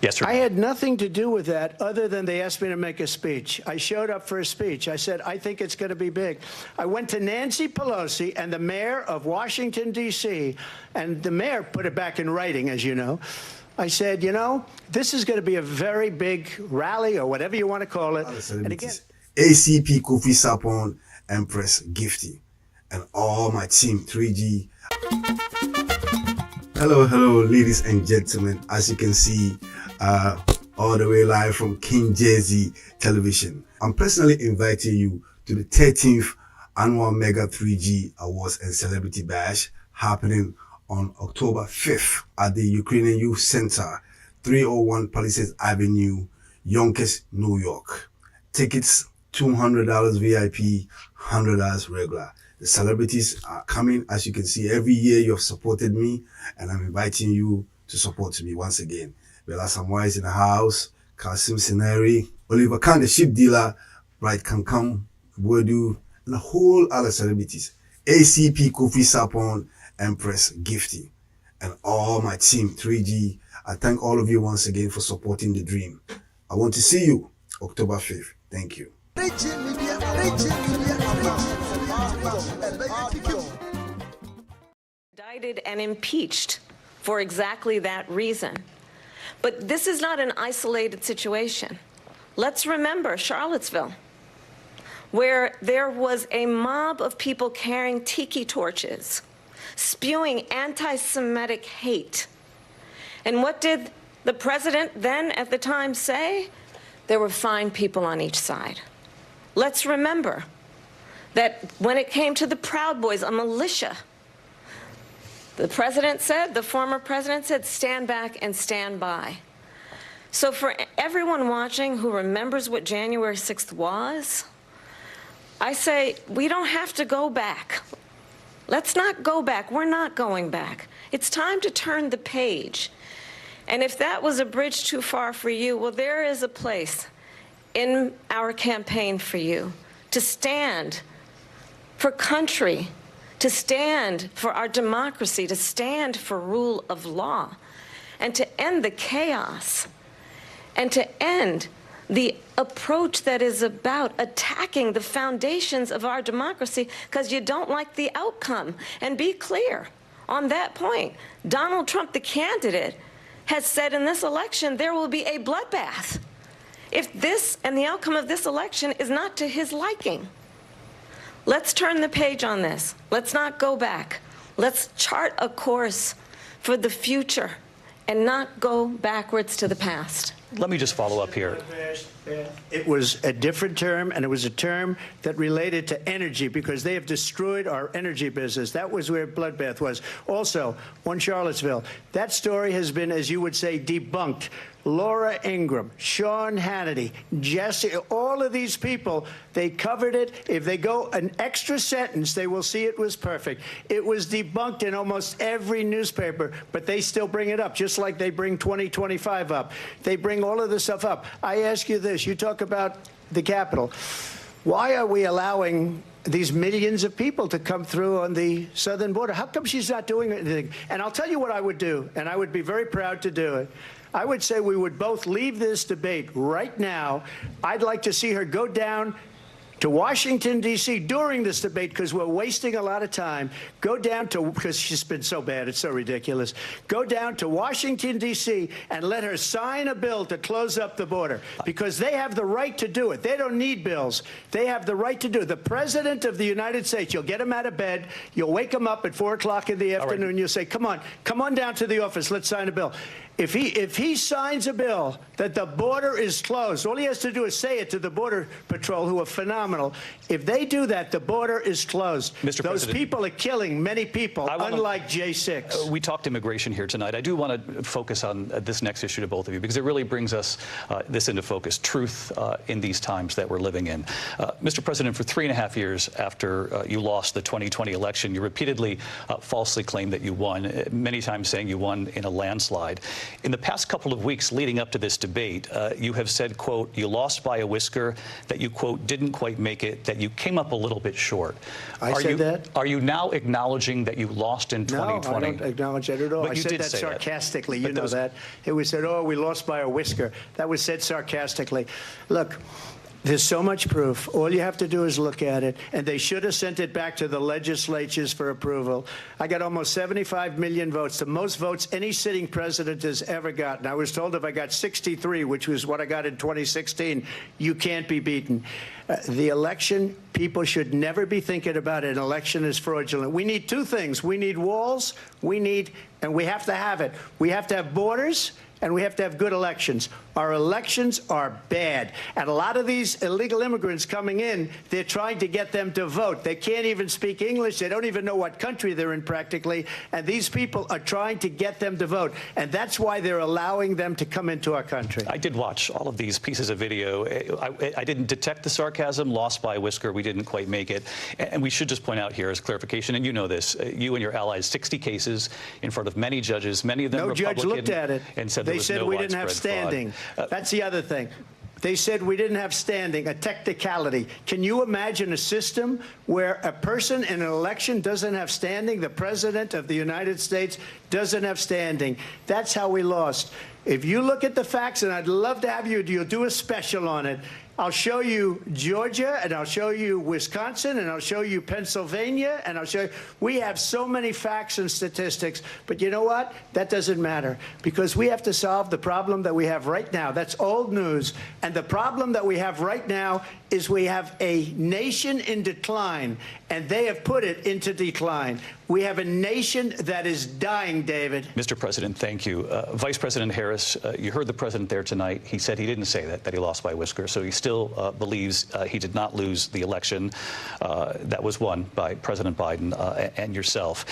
Yes or no? I had nothing to do with that other than they asked me to make a speech. I showed up for a speech. I said, I think it's going to be big. I went to Nancy Pelosi and the mayor of Washington, D.C., and the mayor put it back in writing, as you know. I said, you know, this is going to be a very big rally or whatever you want to call it. And again, ACP Kofi Sapon, Empress Gifty, and all my team 3G. Hello, ladies and gentlemen. As you can see, all the way live from King Jersey Television. I'm personally inviting you to the 13th Annual Mega 3G Awards and Celebrity Bash happening on October 5th at the Ukrainian Youth Center, 301 Palisades Avenue, Yonkers, New York. Tickets, $200 VIP, $100 regular. The celebrities are coming. As you can see, every year you have supported me, and I'm inviting you to support me once again. Bella Samoa is in the house, Kasim Sineri, Oliver Khan, the ship dealer, Bright Kankam, Bodu, and a whole other celebrities. ACP Kofi Sapon, Empress Gifty, and all my team 3G. I thank all of you once again for supporting the dream. I want to see you October 5th. Thank you. Indicted and impeached for exactly that reason. But this is not an isolated situation. Let's remember Charlottesville, where there was a mob of people carrying tiki torches, spewing anti-Semitic hate. And what did the president then at the time say? There were fine people on each side. Let's remember that when it came to the Proud Boys, a militia, the president said, the former president said, stand back and stand by. So for everyone watching who remembers what January 6th was, I say we don't have to go back. Let's not go back. We're not going back. It's time to turn the page. And if that was a bridge too far for you, well, there is a place in our campaign for you to stand for country, to stand for our democracy, to stand for rule of law, and to end the chaos, and to end the approach that is about attacking the foundations of our democracy because you don't like the outcome. And be clear on that point. Donald Trump, the candidate, has said in this election there will be a bloodbath if this and the outcome of this election is not to his liking. Let's turn the page on this. Let's not go back. Let's chart a course for the future and not go backwards to the past. Let me just follow up here. It was a different term, and it was a term that related to energy, because they have destroyed our energy business. That was where Bloodbath was. Also, One Charlottesville, that story has been, as you would say, debunked. Laura Ingraham, Sean Hannity, Jesse, all of these people, they covered it. If they go an extra sentence, they will see it was perfect. It was debunked in almost every newspaper, but they still bring it up, just like they bring 2025 up. They bring all of this stuff up. I ask you this. You talk about the Capitol. Why are we allowing these millions of people to come through on the southern border? How come she's not doing anything? And I'll tell you what I would do, and I would be very proud to do it. I would say we would both leave this debate right now. I'd like to see her go down to Washington, D.C. during this debate, because we're wasting a lot of time. Go down to, because she's been so bad, it's so ridiculous. Go down to Washington, D.C. and let her sign a bill to close up the border, because they have the right to do it. They don't need bills. They have the right to do it. The President of the United States, you'll get him out of bed, you'll wake him up at 4 o'clock in the afternoon, you'll say, come on down to the office, let's sign a bill. If he signs a bill that the border is closed, all he has to do is say it to the Border Patrol, who are phenomenal. If they do that, the border is closed. Mr. Those President, people are killing many people, unlike J6. We talked immigration here tonight. I do want to focus on this next issue to both of you, because it really brings us this into focus, truth in these times that we're living in. Mr. President, for 3.5 years after you lost the 2020 election, you repeatedly falsely claimed that you won, many times saying you won in a landslide. In the past couple of weeks leading up to this debate, you have said, quote, you lost by a whisker, that you, quote, didn't quite make it, that you came up a little bit short. I said that? Are you now acknowledging that you lost in 2020? No, I don't acknowledge that at all. But I said that sarcastically. You know that. It was said, oh, we lost by a whisker. That was said sarcastically. Look, there's so much proof. All you have to do is look at it. And they should have sent it back to the legislatures for approval. I got almost 75 million votes, the most votes any sitting president has ever gotten. I was told if I got 63, which was what I got in 2016, you can't be beaten. The election, people should never be thinking about an election as fraudulent. We need two things. We need walls. And we have to have it. We have to have borders, and we have to have good elections. Our elections are bad. And a lot of these illegal immigrants coming in, they're trying to get them to vote. They can't even speak English. They don't even know what country they're in practically. And these people are trying to get them to vote. And that's why they're allowing them to come into our country. I did watch all of these pieces of video. I didn't detect the sarcasm, lost by a whisker. We didn't quite make it. And we should just point out here as clarification, and you know this, you and your allies, 60 cases in front of many judges, many of them Republican. No judge looked at it. And said they said we didn't have standing. That's the other thing. They said we didn't have standing, a technicality. Can you imagine a system where a person in an election doesn't have standing? The President of the United States doesn't have standing. That's how we lost. If you look at the facts, and I'd love to have you'll do a special on it. I'll show you Georgia, and I'll show you Wisconsin, and I'll show you Pennsylvania, and I'll show you. We have so many facts and statistics, but you know what? That doesn't matter, because we have to solve the problem that we have right now. That's old news. And the problem that we have right now is we have a nation in decline, and they have put it into decline. We have a nation that is dying, David. Mr. President, thank you. Vice President Harris, you heard the president there tonight. He said he didn't say that he lost by a whisker, so he still believes he did not lose the election that was won by President Biden and yourself.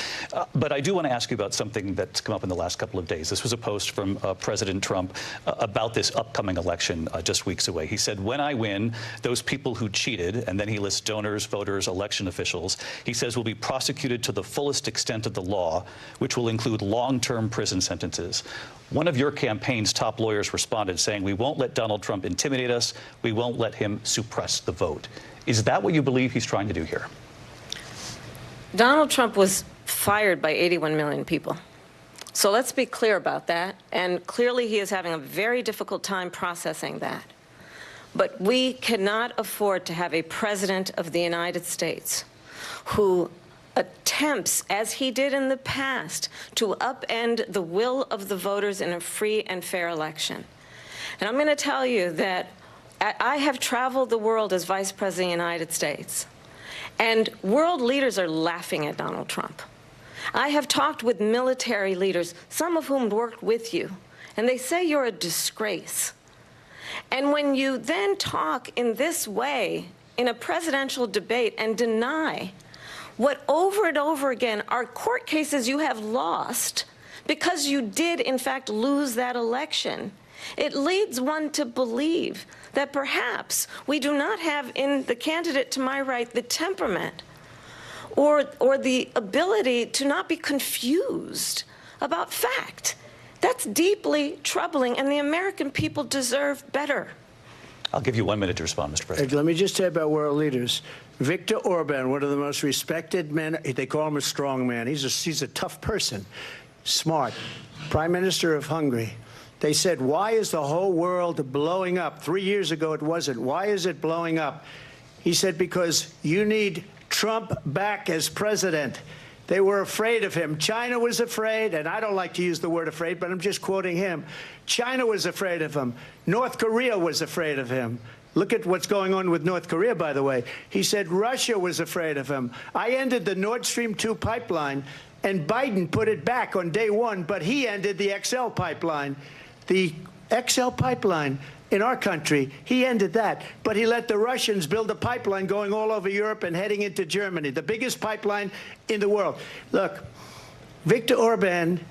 But I do want to ask you about something that's come up in the last couple of days. This was a post from President Trump about this upcoming election just weeks away. He said, when I win, those people who cheated, and then he lists donors, voters, election officials, he says will be prosecuted to the fullest extent of the law, which will include long-term prison sentences. One of your campaign's top lawyers responded saying, we won't let Donald Trump intimidate us. We won't let him suppress the vote. Is that what you believe he's trying to do here? Donald Trump was fired by 81 million people. So let's be clear about that. And clearly he is having a very difficult time processing that. But we cannot afford to have a president of the United States who attempts, as he did in the past, to upend the will of the voters in a free and fair election. And I'm going to tell you that I have traveled the world as Vice President of the United States, and world leaders are laughing at Donald Trump. I have talked with military leaders, some of whom worked with you, and they say you're a disgrace. And when you then talk in this way in a presidential debate and deny what over and over again are court cases you have lost because you did, in fact, lose that election, it leads one to believe that perhaps we do not have in the candidate to my right the temperament or the ability to not be confused about fact. That's deeply troubling, and the American people deserve better. I'll give you 1 minute to respond, Mr. President. Let me just say about world leaders. Viktor Orban, one of the most respected men, they call him a strong man. He's a tough person, smart. Prime Minister of Hungary. They said, why is the whole world blowing up? 3 years ago it wasn't. Why is it blowing up? He said, because you need Trump back as president. They were afraid of him. China was afraid, and I don't like to use the word afraid, but I'm just quoting him. China was afraid of him. North Korea was afraid of him. Look at what's going on with North Korea, by the way. He said Russia was afraid of him. I ended the Nord Stream 2 pipeline, and Biden put it back on day one, but he ended the XL pipeline. The XL pipeline in our country, he ended that. But he let the Russians build a pipeline going all over Europe and heading into Germany, the biggest pipeline in the world. Look, Viktor Orban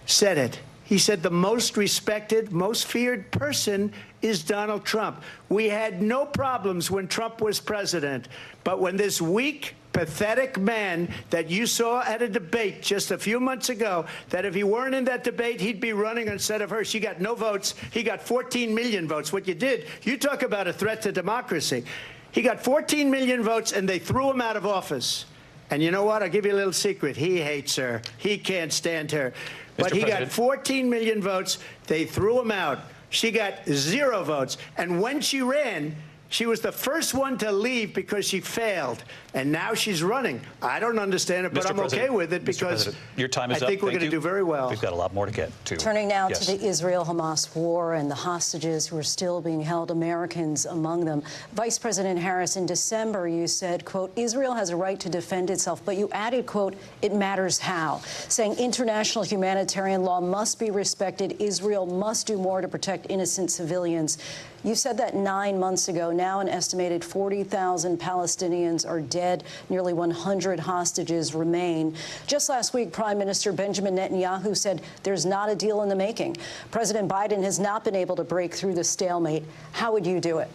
said it. He said the most respected, most feared person is Donald Trump. We had no problems when Trump was president. But when this weak, pathetic man that you saw at a debate just a few months ago, that if he weren't in that debate, he'd be running instead of her. She got no votes. He got 14 million votes. What you did, you talk about a threat to democracy. He got 14 million votes, and they threw him out of office. And you know what? I'll give you a little secret. He hates her. He can't stand her. But he got 14 million votes. They threw him out. She got 0 votes. And when she ran, she was the first one to leave because she failed, and now she's running. I don't understand it, but I'm okay with it because your time is up. I think we're going to do very well. We've got a lot more to get to. Turning now to the Israel-Hamas war and the hostages who are still being held, Americans among them. Vice President Harris, in December, you said, quote, Israel has a right to defend itself, but you added, quote, it matters how, saying international humanitarian law must be respected. Israel must do more to protect innocent civilians. You said that 9 months ago. Now an estimated 40,000 Palestinians are dead. Nearly 100 hostages remain. Just last week, Prime Minister Benjamin Netanyahu said there's not a deal in the making. President Biden has not been able to break through the stalemate. How would you do it?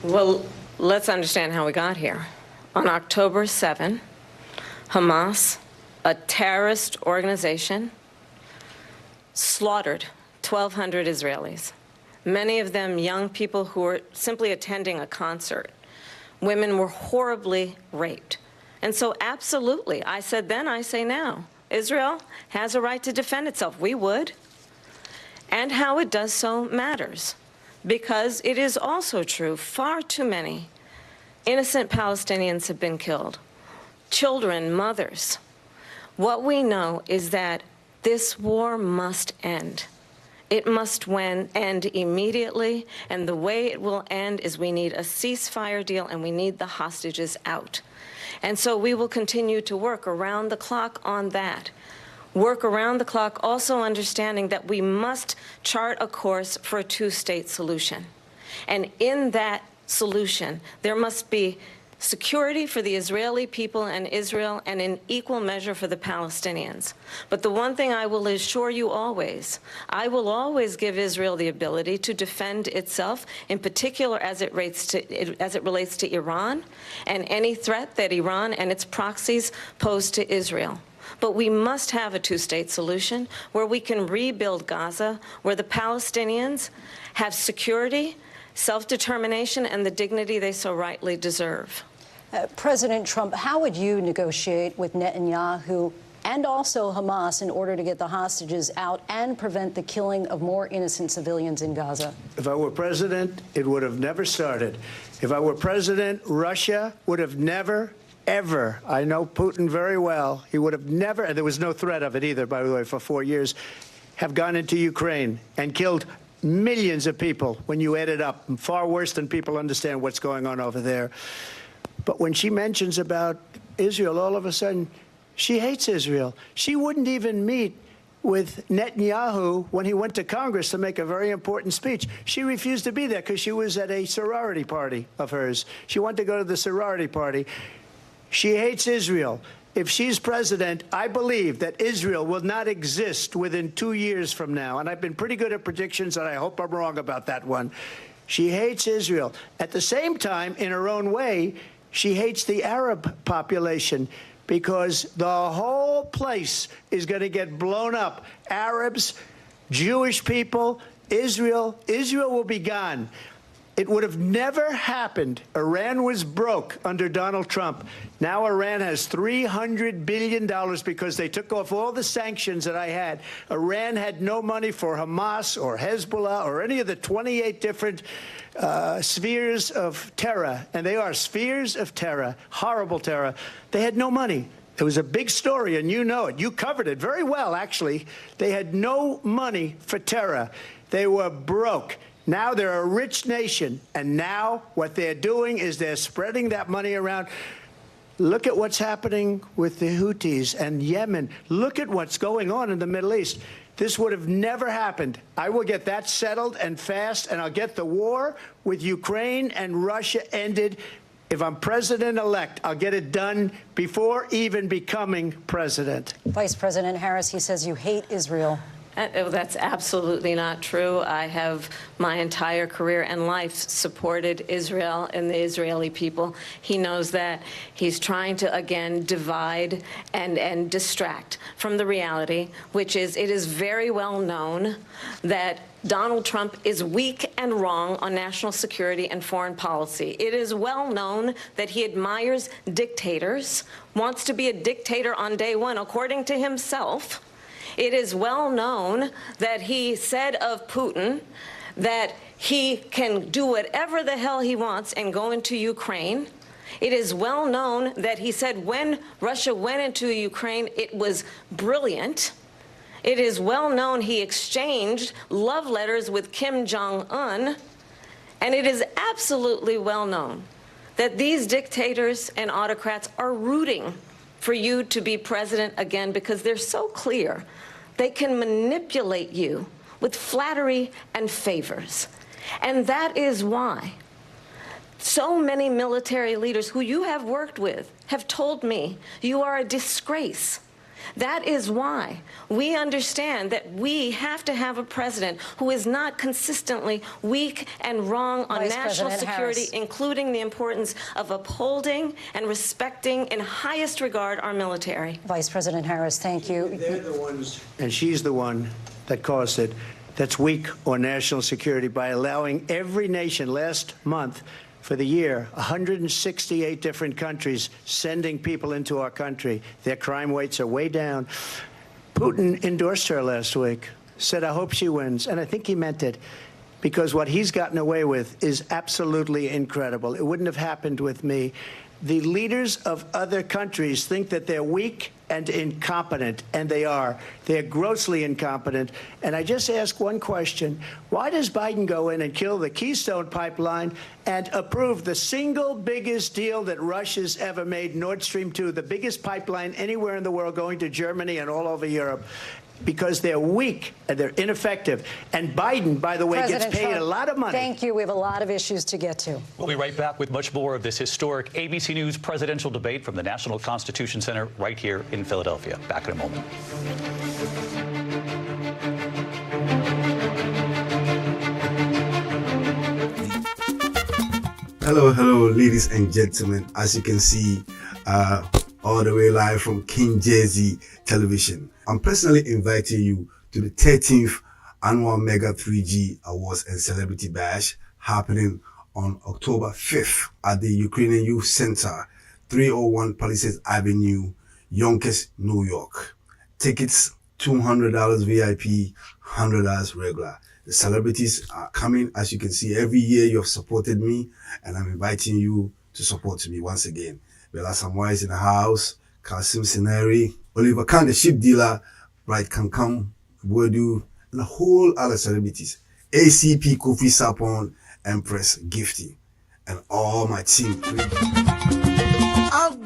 Well, let's understand how we got here. On October 7, Hamas, a terrorist organization, slaughtered 1,200 Israelis. Many of them young people who were simply attending a concert. Women were horribly raped. And so absolutely, I said then, I say now, Israel has a right to defend itself. We would. And how it does so matters. Because it is also true, far too many innocent Palestinians have been killed. Children, mothers. What we know is that this war must end. It must end immediately, and the way it will end is we need a ceasefire deal and we need the hostages out. And so we will continue to work around the clock on that. Work around the clock, also understanding that we must chart a course for a two-state solution. And in that solution, there must be security for the Israeli people and Israel, and in equal measure for the Palestinians. But the one thing I will assure you always, I will always give Israel the ability to defend itself, in particular as it relates to Iran and any threat that Iran and its proxies pose to Israel. But we must have a two-state solution where we can rebuild Gaza, where the Palestinians have security, self-determination, and the dignity they so rightly deserve. President Trump, how would you negotiate with Netanyahu and also Hamas in order to get the hostages out and prevent the killing of more innocent civilians in Gaza? If I were president, it would have never started. If I were president, Russia would have never, ever, I know Putin very well, he would have never, and there was no threat of it either, by the way, for 4 years, have gone into Ukraine and killed millions of people when you add it up, far worse than people understand what's going on over there. But when she mentions about Israel, all of a sudden, she hates Israel. She wouldn't even meet with Netanyahu when he went to Congress to make a very important speech. She refused to be there because she was at a sorority party of hers. She wanted to go to the sorority party. She hates Israel. If she's president, I believe that Israel will not exist within 2 years from now. And I've been pretty good at predictions, and I hope I'm wrong about that one. She hates Israel. At the same time, in her own way, she hates the Arab population, because the whole place is going to get blown up. Arabs, Jewish people, Israel. Israel will be gone. It would have never happened. Iran was broke under Donald Trump. Now Iran has $300 billion because they took off all the sanctions that I had. Iran had no money for Hamas or Hezbollah or any of the 28 different spheres of terror. And they are spheres of terror, horrible terror. They had no money. It was a big story, and you know it. You covered it very well, actually. They had no money for terror. They were broke. Now they're a rich nation, and now what they're doing is they're spreading that money around. Look at what's happening with the Houthis and Yemen. Look at what's going on in the Middle East. This would have never happened. I will get that settled and fast, and I'll get the war with Ukraine and Russia ended. If I'm president-elect, I'll get it done before even becoming president. Vice President Harris, he says you hate Israel. That's absolutely not true. I have my entire career and life supported Israel and the Israeli people. He knows that. He's trying to, again, divide and distract from the reality, which is it is very well known that Donald Trump is weak and wrong on national security and foreign policy. It is well known that he admires dictators, wants to be a dictator on day one, according to himself. It is well known that he said of Putin that he can do whatever the hell he wants and go into Ukraine. It is well known that he said when Russia went into Ukraine, it was brilliant. It is well known he exchanged love letters with Kim Jong-un. And it is absolutely well known that these dictators and autocrats are rooting for you to be president again because they're so clear. They can manipulate you with flattery and favors. And that is why so many military leaders who you have worked with have told me you are a disgrace. That is why we understand that we have to have a president who is not consistently weak and wrong on national security, including the importance of upholding and respecting in highest regard our military. Vice President Harris, thank you. They're the ones, and she's the one that caused it, that's weak on national security by allowing every nation last month for the year, 168 different countries sending people into our country. Their crime rates are way down. Putin endorsed her last week, said, I hope she wins. And I think he meant it, because what he's gotten away with is absolutely incredible. It wouldn't have happened with me. The leaders of other countries think that they're weak and incompetent, and they are. They're grossly incompetent. And I just ask one question. Why does Biden go in and kill the Keystone Pipeline and approve the single biggest deal that Russia's ever made, Nord Stream 2, the biggest pipeline anywhere in the world going to Germany and all over Europe? Because they're weak and they're ineffective. And Biden, by the way, President gets paid Trump, a lot of money. Thank you. We have a lot of issues to get to. We'll be right back with much more of this historic ABC News presidential debate from the National Constitution Center right here in Philadelphia. Back in a moment. Hello, ladies and gentlemen. As you can see, all the way live from King Jersey Television, I'm personally inviting you to the 13th Annual Mega 3G Awards and Celebrity Bash happening on October 5th at the Ukrainian Youth Center, 301 Palisades Avenue, Yonkers, New York. Tickets, $200 VIP, $100 regular. The celebrities are coming. As you can see, every year you have supported me, and I'm inviting you to support me once again. Bella Samoa is in the house, Kasim Sineri, Oliver Khan, the ship dealer, Bright Kankam, Wodu, and a whole other celebrities. ACP Kofi Sapon, Empress Gifty, and all my team.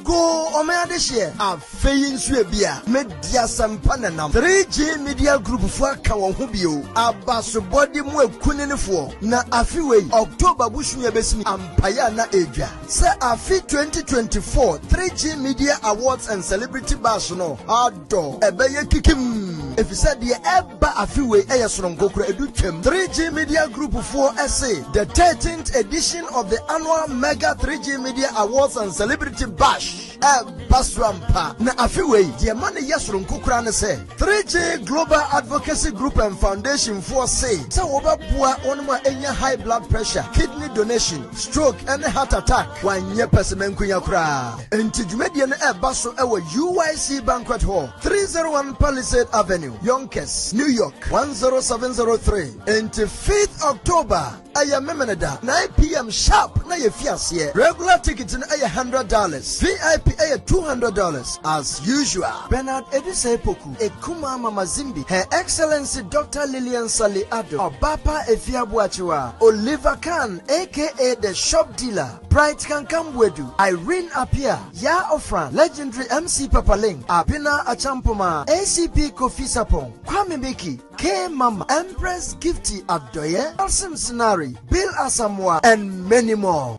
Go Omeadeshia, a Fayin Swabia, Media Sampananam, 3G Media Group for Kawahubio, a Basubodi Mwe Kuninifo, Na Afiwe, October Bushmia Besmi, and Payana Asia. Say Afi 2024 3G Media Awards and Celebrity Bashno, Ado, Ebeye Kikim. If you said the Eba Afiwe Ayasron Gokra Educhem, 3G Media Group 4SA, the 13th edition of the annual Mega 3G Media Awards and Celebrity Bash. Baswampa na afiwe the money yasron kukura ne say 3G Global Advocacy Group and Foundation for say obabua onuma enya high blood pressure, kidney donation, stroke and heart attack wanye person kunya kura enti dwumedie no baso ewo UIC Banquet Hall 301 Palisade Avenue, Yonkers, New York 10703 enti 5th October aya memeneda 9 p.m. sharp na ye fiasie. Regular ticket na aya $100, VIP aya $200 as usual. Bernard Edise Poku, Ekuma Mama Zimbi, Her Excellency Dr. Lillian Sali Ado, Obapa Efiabuachua, Oliver Khan aka the shop dealer, Bright Kankambwedu, Irene Apia, Ya Ofran, legendary MC Papaling, Abina Achampoma, ACP Kofi Sapon, Kwame Miki, K Mama, Empress Gifty Abdoye, Alsim Sinari, Bill Asamoah, and many more.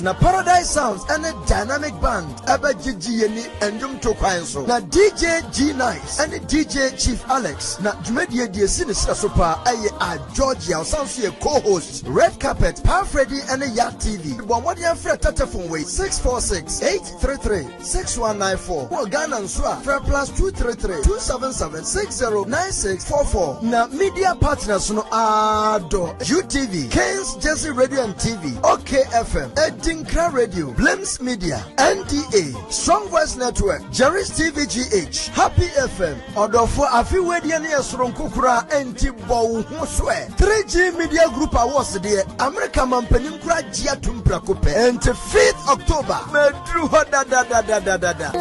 Na Paradise Sounds and a dynamic band Aba Gigi and Dum Tokwanso. Na DJ G Nice and DJ Chief Alex. Na Jumedia de Sinistra Sopa a Georgia sounds a co-host. Red Carpet, Pa Freddy and a Yacht TV. Bombardier Fred Tatafon Way 646-833-6194. Or Ghana and Swa Fred plus 233-277-609644. Na media partners no Ado UTV, Keynes Jesse Radio and TV, OKFM, Dinkra Radio, Blims Media, NDA, Strong Voice Network, Jerry's TVGH, Happy FM, Odofo Afiwedian Yasron Kukura, Anti-Bow Hoswe, 3G Media Group Awards, the American Mampeninkra Gia Tumprakupe, and 5th October, Medru da.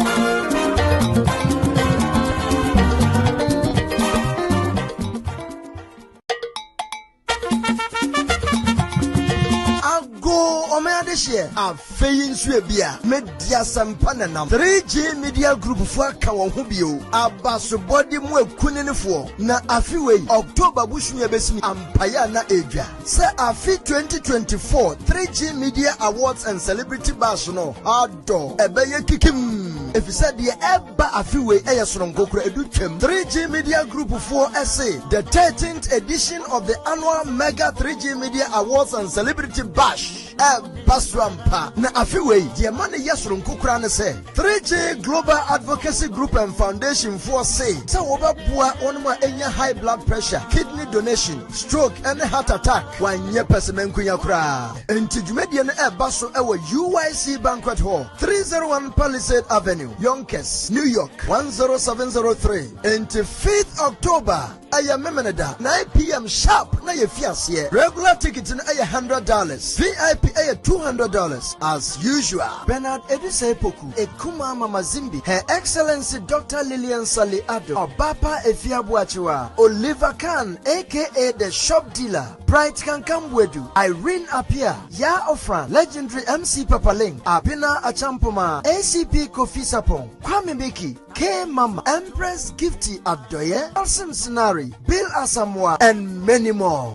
Omeadeshia, a Fayin Swabia, Media Sampananam, 3G Media Group for Kawahubio, a Basubodi Mwe Kuninifo, Na Afiwe, October Bushmia Besmi, and Payana Asia. Say Afi 2024 3G Media Awards and Celebrity Bashno, Ado, Ebeye Kikim. If you said the Eba Afiwe Ayasron Gokra Educhem, 3G Media Group 4SA, the 13th edition of the annual Mega 3G Media Awards and Celebrity Bash. Baswampa na afiwe the money yasron kukura ne say 3G Global Advocacy Group and Foundation for say obabua onuma enya high blood pressure, kidney donation, stroke and heart attack wanye person kunya kura enti dwumedie no baso ewo UIC Banquet Hall 301 Palisade Avenue, Yonkers, New York 10703 enti 5th October aya memeneda 9 p.m. sharp na ye fiasie. Regular ticket na aya $100, VIP aya $200 as usual. Bernard Edise Poku, Ekuma Mama Zimbi, Her Excellency Dr. Lillian Sali Ado, Obapa Efiabuachua, Oliver Khan aka the shop dealer, Bright Kankambwedu, Irene Apia, Ya Ofran, legendary MC Papaling, Abina Achampoma, ACP Kofi Sapon, Kwame Miki, K Mama, Empress Gifty Abdoye, Alsim Sinari, Bill Asamoah, and many more.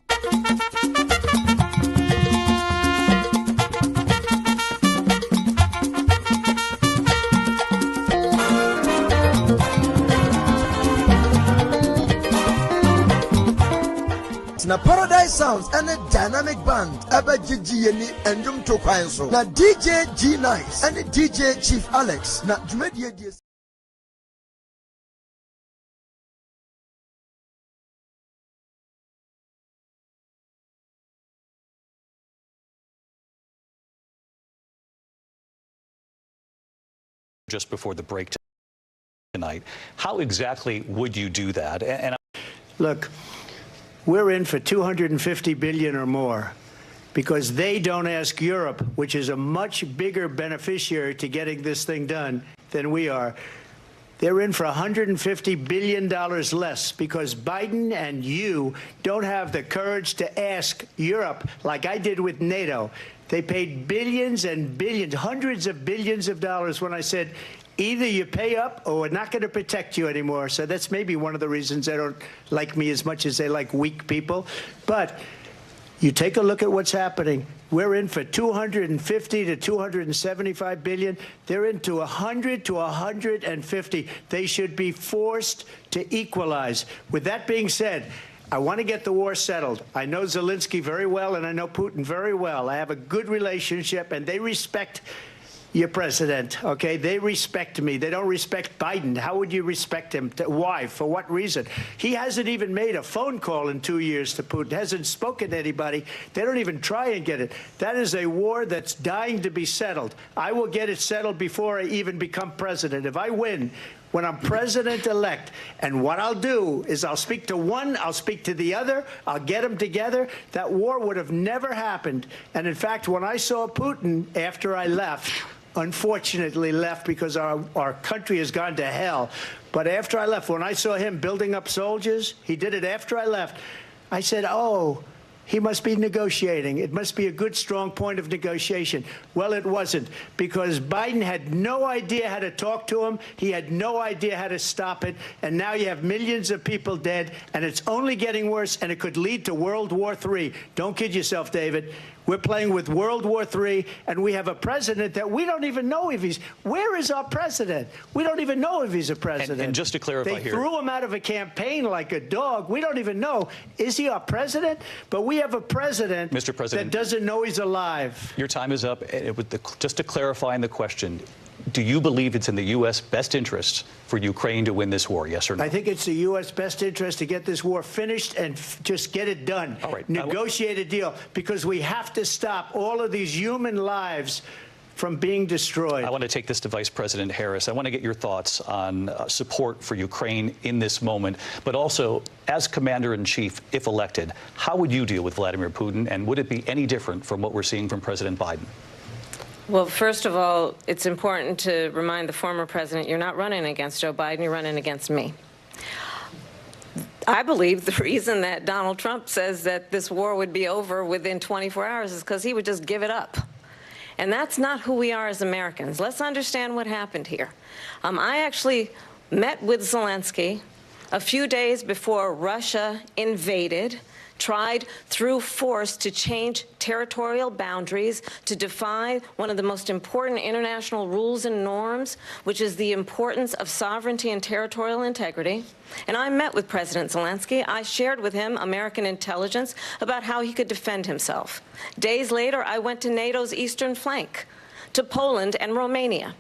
Na Paradise Sounds and a dynamic band Aba Gigi and Dum Tokwanso. Na DJ G Nice and DJ Chief Alex. Na Jumedia de just before the break tonight. How exactly would you do that? And look, we're in for $250 billion or more, because they don't ask Europe, which is a much bigger beneficiary to getting this thing done than we are. They're in for $150 billion less because Biden and you don't have the courage to ask Europe like I did with NATO. They paid billions and billions, hundreds of billions of dollars when I said, either you pay up or we're not going to protect you anymore. So that's maybe one of the reasons they don't like me as much as they like weak people. But you take a look at what's happening. We're in for 250 to 275 billion. They're into 100 to 150. They should be forced to equalize. With that being said, I want to get the war settled. I know Zelensky very well, and I know Putin very well. I have a good relationship, and they respect your president, okay? They respect me. They don't respect Biden. How would you respect him? Why? For what reason? He hasn't even made a phone call in 2 years to Putin, hasn't spoken to anybody. They don't even try and get it. That is a war that's dying to be settled. I will get it settled before I even become president. If I win, when I'm president-elect, and what I'll do is I'll speak to one, I'll speak to the other, I'll get them together. That war would have never happened. And in fact, when I saw Putin after I left, unfortunately left because our country has gone to hell. But after I left, when I saw him building up soldiers, he did it after I left, I said, oh, he must be negotiating. It must be a good, strong point of negotiation. Well, it wasn't, because Biden had no idea how to talk to him. He had no idea how to stop it. And now you have millions of people dead, and it's only getting worse, and it could lead to World War III. Don't kid yourself, David. We're playing with World War III, and we have a president that we don't even know if he's... Where is our president? We don't even know if he's a president. And just to clarify they threw him out of a campaign like a dog. We don't even know. Is he our president? But we have a president, Mr. President, that doesn't know he's alive. Your time is up. Just to clarify in the question, do you believe it's in the U.S. best interest for Ukraine to win this war, yes or no? I think it's the U.S. best interest to get this war finished and just get it done. All right. Negotiate a deal, because we have to stop all of these human lives from being destroyed. I want to take this to Vice President Harris. I want to get your thoughts on support for Ukraine in this moment, but also, as Commander-in-Chief, if elected, how would you deal with Vladimir Putin, and would it be any different from what we're seeing from President Biden? Well, first of all, it's important to remind the former president you're not running against Joe Biden, you're running against me. I believe the reason that Donald Trump says that this war would be over within 24 hours is because he would just give it up. And that's not who we are as Americans. Let's understand what happened here. I actually met with Zelensky a few days before Russia invaded, tried through force to change territorial boundaries, to defy one of the most important international rules and norms, which is the importance of sovereignty and territorial integrity. And I met with President Zelensky. I shared with him American intelligence about how he could defend himself. Days later, I went to NATO's eastern flank, to Poland and Romania.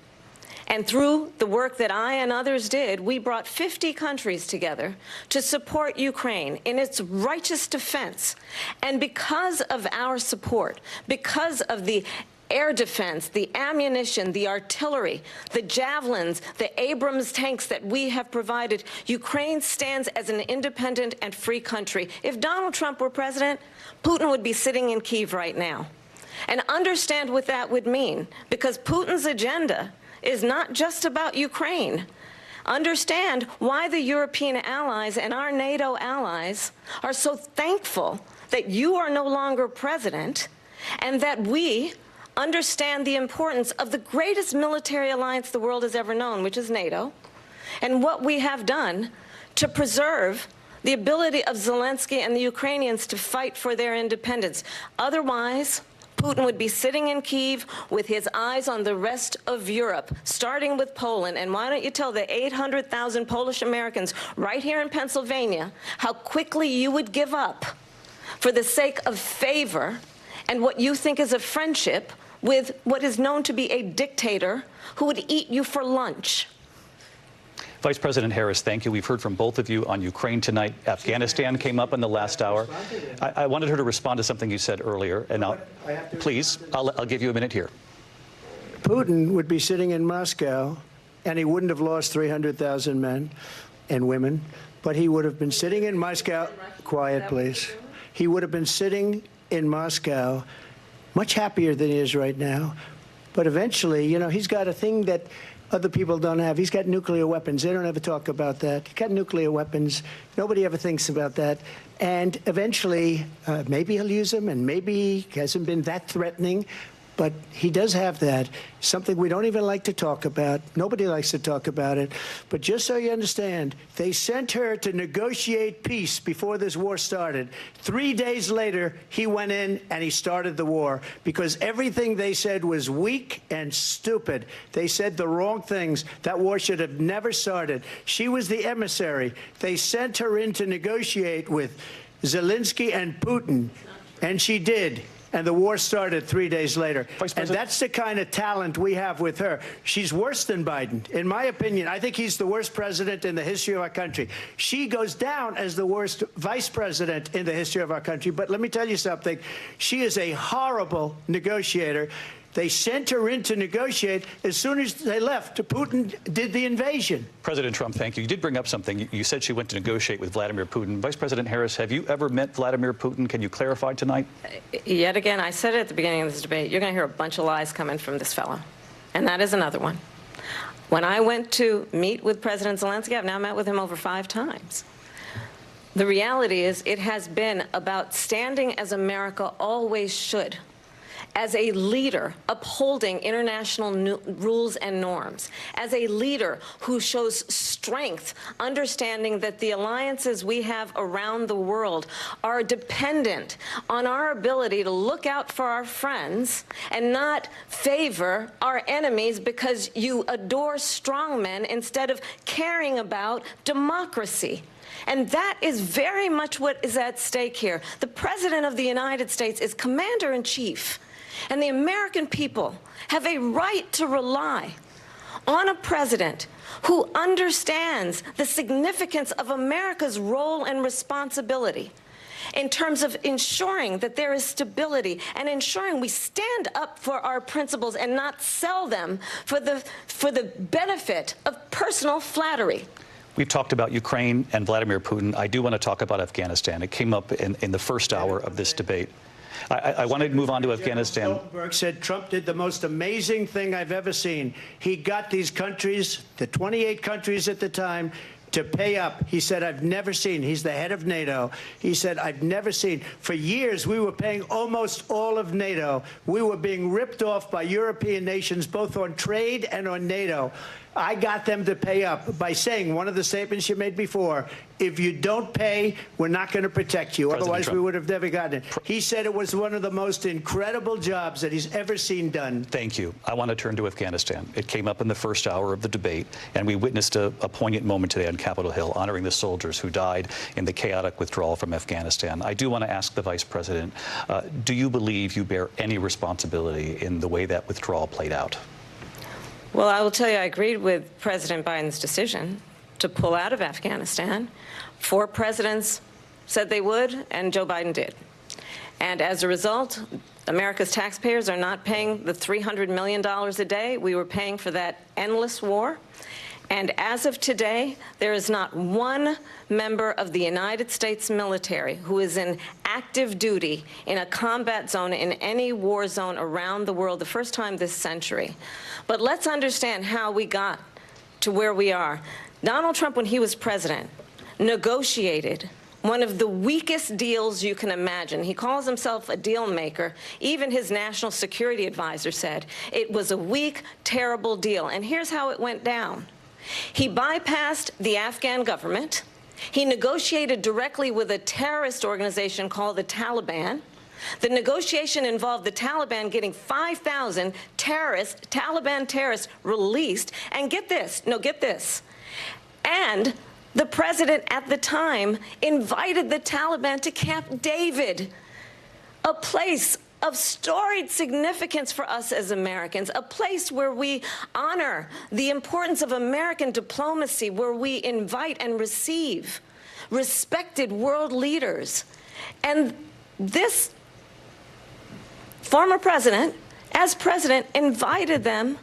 And through the work that I and others did, we brought 50 countries together to support Ukraine in its righteous defense. And because of our support, because of the air defense, the ammunition, the artillery, the javelins, the Abrams tanks that we have provided, Ukraine stands as an independent and free country. If Donald Trump were president, Putin would be sitting in Kyiv right now. And understand what that would mean, because Putin's agenda is not just about Ukraine. Understand why the European allies and our NATO allies are so thankful that you are no longer president, and that we understand the importance of the greatest military alliance the world has ever known, which is NATO, and what we have done to preserve the ability of Zelensky and the Ukrainians to fight for their independence. Otherwise, Putin would be sitting in Kyiv with his eyes on the rest of Europe, starting with Poland. And why don't you tell the 800,000 Polish Americans right here in Pennsylvania how quickly you would give up for the sake of favor and what you think is a friendship with what is known to be a dictator who would eat you for lunch. Vice President Harris, thank you. We've heard from both of you on Ukraine tonight. Afghanistan came up in the last hour. I wanted her to respond to something you said earlier, and I'll give you a minute here. Putin would be sitting in Moscow, and he wouldn't have lost 300,000 men and women but he would have been sitting in Moscow. Quiet, please. He would have been sitting in Moscow much happier than he is right now. But eventually, you know, he's got a thing that other people don't have. He's got nuclear weapons. They don't ever talk about that. He's got nuclear weapons. Nobody ever thinks about that. And eventually, maybe he'll use them, and maybe he hasn't been that threatening. But he does have that, something we don't even like to talk about. Nobody likes to talk about it. But just so you understand, they sent her to negotiate peace before this war started. 3 days later, he went in and he started the war because everything they said was weak and stupid. They said the wrong things. That war should have never started. She was the emissary. They sent her in to negotiate with Zelensky and Putin, and she did. And the war started 3 days later. And that's the kind of talent we have with her. She's worse than Biden. In my opinion, I think he's the worst president in the history of our country. She goes down as the worst vice president in the history of our country. But let me tell you something. She is a horrible negotiator. They sent her in to negotiate. As soon as they left, Putin did the invasion. President Trump, thank you. You did bring up something. You said she went to negotiate with Vladimir Putin. Vice President Harris, have you ever met Vladimir Putin? Can you clarify tonight? Yet again, I said it at the beginning of this debate, you're going to hear a bunch of lies coming from this fellow. And that is another one. When I went to meet with President Zelensky, I've now met with him over 5 times. The reality is it has been about standing as America always should, as a leader upholding international rules and norms, as a leader who shows strength, understanding that the alliances we have around the world are dependent on our ability to look out for our friends and not favor our enemies because you adore strongmen instead of caring about democracy. And that is very much what is at stake here. The President of the United States is commander-in-chief. And the American people have a right to rely on a president who understands the significance of America's role and responsibility in terms of ensuring that there is stability and ensuring we stand up for our principles and not sell them for the benefit of personal flattery. We've talked about Ukraine and Vladimir Putin. I do want to talk about Afghanistan. It came up in the first hour of this debate. I want to move on to Afghanistan. Stoltenberg said Trump did the most amazing thing I've ever seen. He got these countries, the 28 countries at the time, to pay up. He said, I've never seen. He's the head of NATO. He said, I've never seen. For years, we were paying almost all of NATO. We were being ripped off by European nations, both on trade and on NATO. I got them to pay up by saying one of the statements you made before, if you don't pay, we're not going to protect you. Otherwise, we would have never gotten it. He said it was one of the most incredible jobs that he's ever seen done. Thank you. I want to turn to Afghanistan. It came up in the first hour of the debate, and we witnessed a poignant moment today on Capitol Hill, honoring the soldiers who died in the chaotic withdrawal from Afghanistan. I do want to ask the Vice President, do you believe you bear any responsibility in the way that withdrawal played out? Well, I will tell you, I agreed with President Biden's decision to pull out of Afghanistan. 4 presidents said they would, and Joe Biden did. And as a result, America's taxpayers are not paying the $300 million a day we were paying for that endless war. And as of today, there is not one member of the United States military who is in active duty in a combat zone in any war zone around the world, the first time this century. But let's understand how we got to where we are. Donald Trump, when he was president, negotiated one of the weakest deals you can imagine. He calls himself a deal maker. Even his national security advisor said it was a weak, terrible deal. And here's how it went down. He bypassed the Afghan government. He negotiated directly with a terrorist organization called the Taliban. The negotiation involved the Taliban getting 5,000 Taliban terrorists released. And get this, and the president at the time invited the Taliban to Camp David, a place of storied significance for us as Americans, a place where we honor the importance of American diplomacy, where we invite and receive respected world leaders. And this former president, as president, invited them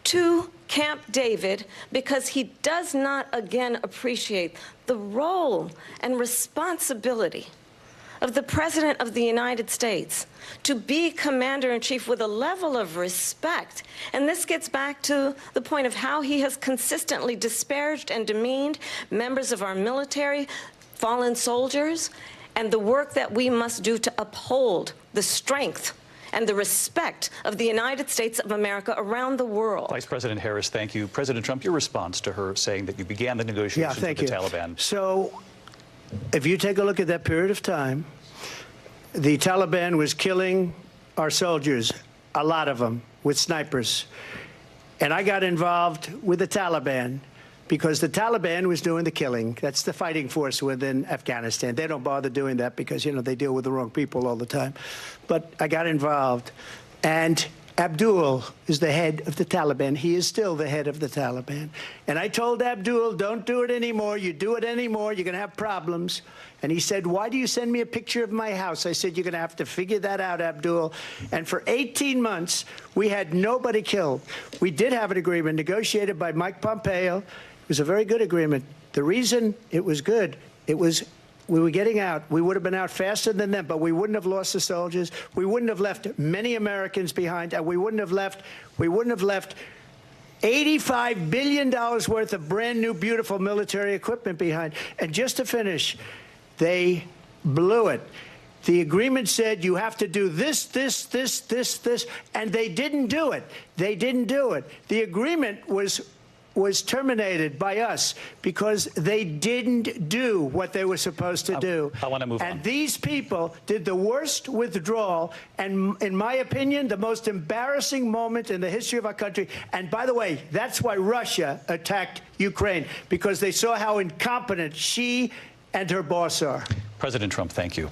to Camp David because he does not, again, appreciate the role and responsibility of the President of the United States to be Commander-in-Chief with a level of respect. And this gets back to the point of how he has consistently disparaged and demeaned members of our military, fallen soldiers, and the work that we must do to uphold the strength and the respect of the United States of America around the world. Vice President Harris, thank you. President Trump, your response to her saying that you began the negotiations with the Taliban. So if you take a look at that period of time, the Taliban was killing our soldiers, a lot of them, with snipers. And I got involved with the Taliban because the Taliban was doing the killing. That's the fighting force within Afghanistan. They don't bother doing that because, you know, they deal with the wrong people all the time. But I got involved. And Abdul is the head of the Taliban. He is still the head of the Taliban. And I told Abdul, don't do it anymore. You do it anymore, you're going to have problems. And he said, why do you send me a picture of my house? I said, you're going to have to figure that out, Abdul. And for 18 months, we had nobody killed. We did have an agreement negotiated by Mike Pompeo. It was a very good agreement. The reason it was good, it was we were getting out. We would have been out faster than them, but we wouldn't have lost the soldiers. We wouldn't have left many Americans behind, and we wouldn't have left $85 billion worth of brand new, beautiful military equipment behind. And just to finish, they blew it. The agreement said you have to do this, and they didn't do it. They didn't do it. The agreement was terminated by us because they didn't do what they were supposed to do. I want to move on. And these people did the worst withdrawal and, in my opinion, the most embarrassing moment in the history of our country. And by the way, that's why Russia attacked Ukraine, because they saw how incompetent she and her boss are. President Trump, thank you.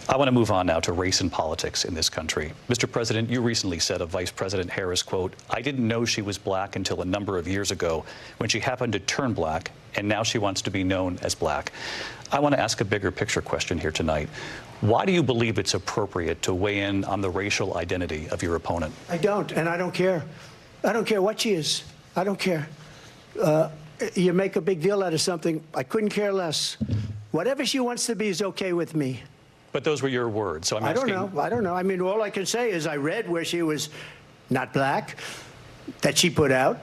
I want to move on now to race and politics in this country. Mr. President, you recently said of Vice President Harris, quote, I didn't know she was black until a number of years ago when she happened to turn black, and now she wants to be known as black. I want to ask a bigger picture question here tonight. Why do you believe it's appropriate to weigh in on the racial identity of your opponent? I don't, and I don't care. I don't care what she is. I don't care. You make a big deal out of something. I couldn't care less. Whatever she wants to be is okay with me. But those were your words, so I'm asking. I don't know. I mean, all I can say is I read where she was not black, that she put out,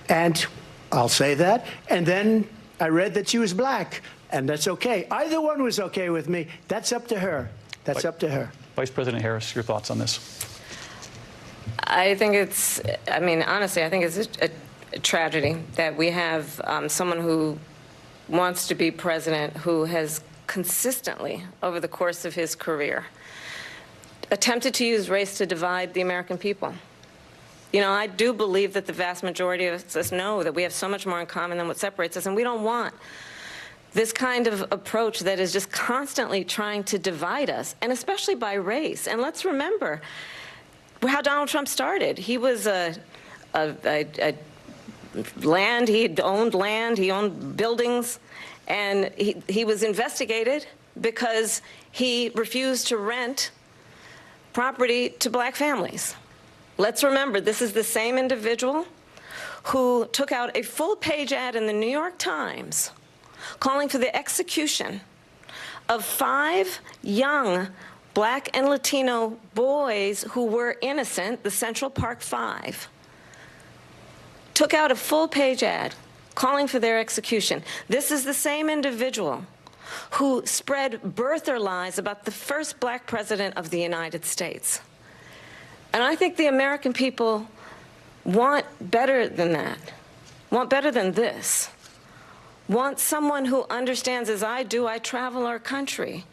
and I'll say that. And then I read that she was black, and that's okay. Either one was okay with me. That's up to her. That's up to her. Vice President Harris, your thoughts on this? I think it's, I mean, honestly, I think it's a tragedy that we have someone who wants to be president who has consistently, over the course of his career, attempted to use race to divide the American people. You know, I do believe that the vast majority of us know that we have so much more in common than what separates us, and we don't want this kind of approach that is just constantly trying to divide us, and especially by race. And let's remember how Donald Trump started. He was land, he owned buildings, and he was investigated because he refused to rent property to black families. Let's remember, this is the same individual who took out a full-page ad in the New York Times calling for the execution of 5 young black and Latino boys who were innocent, the Central Park 5. Took out a full-page ad calling for their execution. This is the same individual who spread birther lies about the first black president of the United States. And I think the American people want better than that, want better than this, want someone who understands, as I do, I travel our country.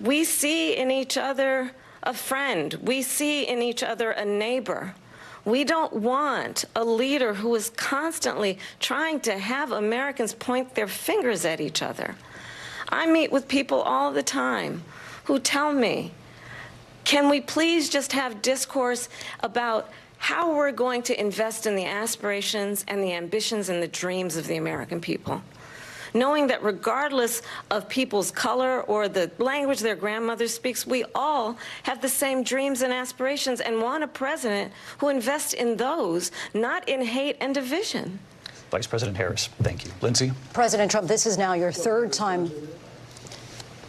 We see in each other a friend. We see in each other a neighbor. We don't want a leader who is constantly trying to have Americans point their fingers at each other. I meet with people all the time who tell me, can we please just have discourse about how we're going to invest in the aspirations and the ambitions and the dreams of the American people? Knowing that regardless of people's color or the language their grandmother speaks, we all have the same dreams and aspirations and want a president who invests in those, not in hate and division. Vice President Harris, thank you. Lindsay? President Trump, this is now your third time.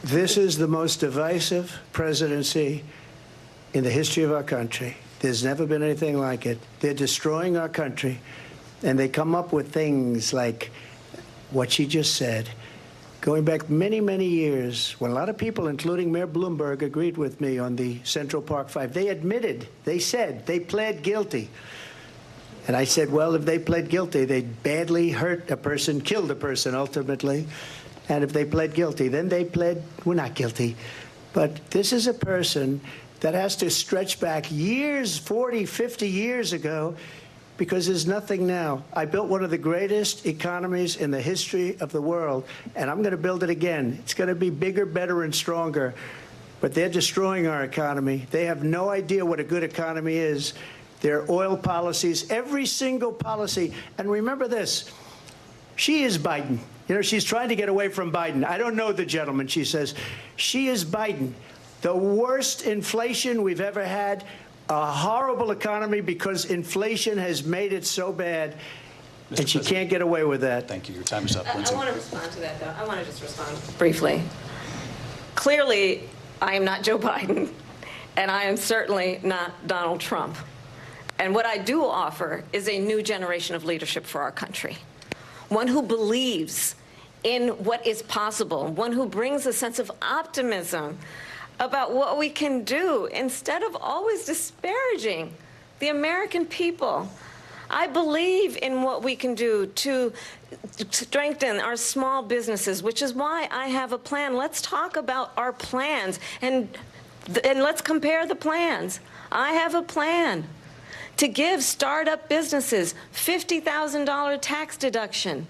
This is the most divisive presidency in the history of our country. There's never been anything like it. They're destroying our country, and they come up with things like what she just said. Going back many, many years, when a lot of people, including Mayor Bloomberg, agreed with me on the Central Park Five, they admitted, they said, they pled guilty. And I said, well, if they pled guilty, they badly hurt a person, killed a person ultimately. And if they pled guilty, then they pled, we're not guilty. But this is a person that has to stretch back years, 40, 50 years ago, because there's nothing now. I built one of the greatest economies in the history of the world, and I'm going to build it again. It's going to be bigger, better, and stronger. But they're destroying our economy. They have no idea what a good economy is. Their oil policies, every single policy. And remember this, she is Biden. You know, she's trying to get away from Biden. I don't know the gentleman, she says. She is Biden. The worst inflation we've ever had, a horrible economy because inflation has made it so bad, and she can't get away with that. Thank you. Your time is up, Lindsay. I want to respond to that, though. I want to just respond briefly. Clearly, I am not Joe Biden, and I am certainly not Donald Trump. And what I do offer is a new generation of leadership for our country, one who believes in what is possible, one who brings a sense of optimism about what we can do instead of always disparaging the American people. I believe in what we can do to strengthen our small businesses, which is why I have a plan. Let's talk about our plans and let's compare the plans. I have a plan to give startup businesses $50,000 tax deduction,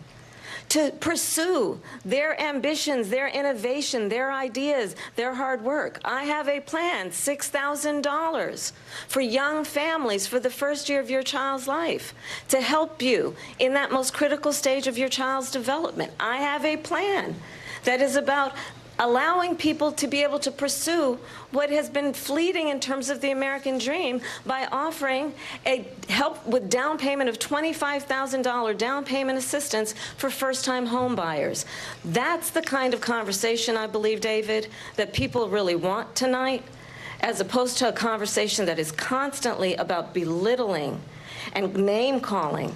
to pursue their ambitions, their innovation, their ideas, their hard work. I have a plan, $6,000 for young families for the first year of your child's life, to help you in that most critical stage of your child's development. I have a plan that is about allowing people to be able to pursue what has been fleeting in terms of the American dream by offering a help with down payment of $25,000 down payment assistance for first-time home buyers. That's the kind of conversation, I believe, David, that people really want tonight, as opposed to a conversation that is constantly about belittling and name-calling.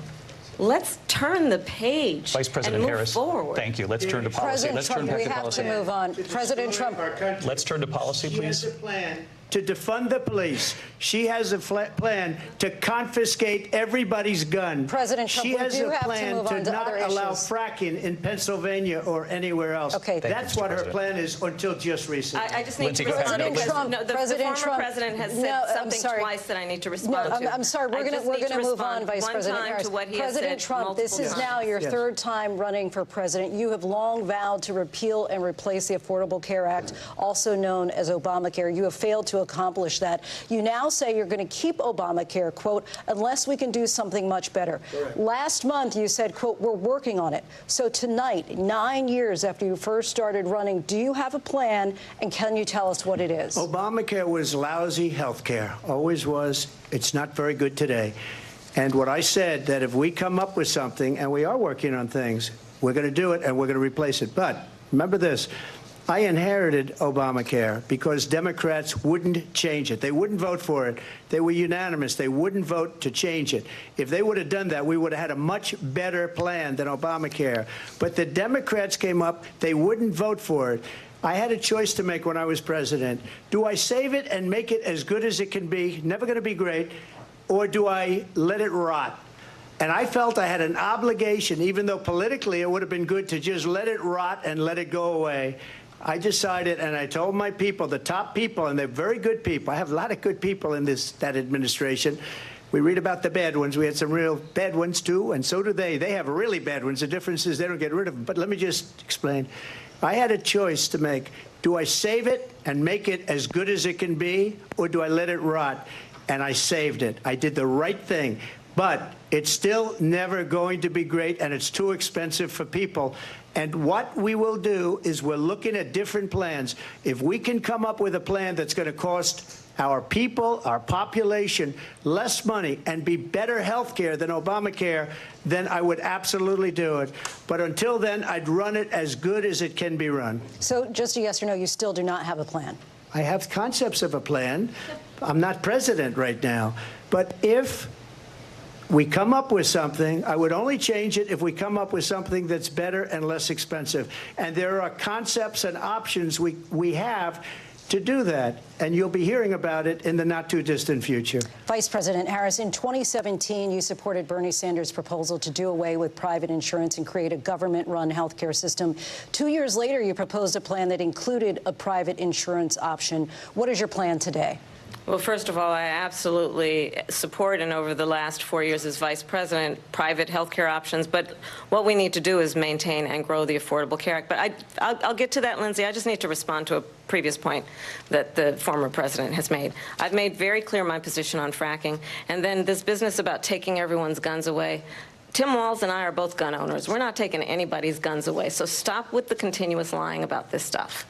Let's turn the page Vice President and move Harris, forward. thank you. Let's turn to policy. President Trump, we have to move on. President Trump. Let's turn to policy, please. She has a plan to defund the police. She has a plan to confiscate everybody's gun. President Trump, she has we do a have to plan move on to not other allow issues. fracking in Pennsylvania or anywhere else. Okay. That's what her plan is until just recently. I just need Lindsay, to go ahead. respond because Trump, no, the President former Trump, president has no, said I'm something sorry. twice that I need to respond No, to. I'm sorry. We're going to move on, Vice President Harris. President Trump, this is now your third time running for president. You have long vowed to repeal and replace the Affordable Care Act, also known as Obamacare. You have failed to accomplish that. You now say you're going to keep Obamacare, quote, unless we can do something much better. Correct. Last month, you said, quote, we're working on it. So tonight, 9 years after you first started running, do you have a plan, and can you tell us what it is? Obamacare was lousy health care, always was. It's not very good today. And what I said, that if we come up with something, and we are working on things, we're going to do it, and we're going to replace it. But remember this. I inherited Obamacare because Democrats wouldn't change it. They wouldn't vote for it. They were unanimous. They wouldn't vote to change it. If they would have done that, we would have had a much better plan than Obamacare. But the Democrats came up. They wouldn't vote for it. I had a choice to make when I was president. Do I save it and make it as good as it can be, never going to be great, or do I let it rot? And I felt I had an obligation, even though politically it would have been good to just let it rot and let it go away. I decided, and I told my people, the top people, and they're very good people. I have a lot of good people in that administration. We read about the bad ones. We had some real bad ones, too, and so do they. They have really bad ones. The difference is they don't get rid of them. But let me just explain. I had a choice to make. Do I save it and make it as good as it can be, or do I let it rot? And I saved it. I did the right thing. But it's still never going to be great, and it's too expensive for people. And what we will do is we're looking at different plans. If we can come up with a plan that's going to cost our people, our population, less money and be better health care than Obamacare, then I would absolutely do it. But until then, I'd run it as good as it can be run. So just a yes or no, you still do not have a plan? I have concepts of a plan. I'm not president right now. But if we come up with something, I would only change it if we come up with something that's better and less expensive. And there are concepts and options we have to do that, and you'll be hearing about it in the not-too-distant future. Vice President Harris, in 2017, you supported Bernie Sanders' proposal to do away with private insurance and create a government-run health care system. 2 years later, you proposed a plan that included a private insurance option. What is your plan today? Well, first of all, I absolutely support, and over the last 4 years as vice president, private health care options. But what we need to do is maintain and grow the Affordable Care Act. But I'll get to that, Lindsay. I just need to respond to a previous point that the former president has made. I've made very clear my position on fracking. And then this business about taking everyone's guns away. Tim Walz and I are both gun owners. We're not taking anybody's guns away. So stop with the continuous lying about this stuff.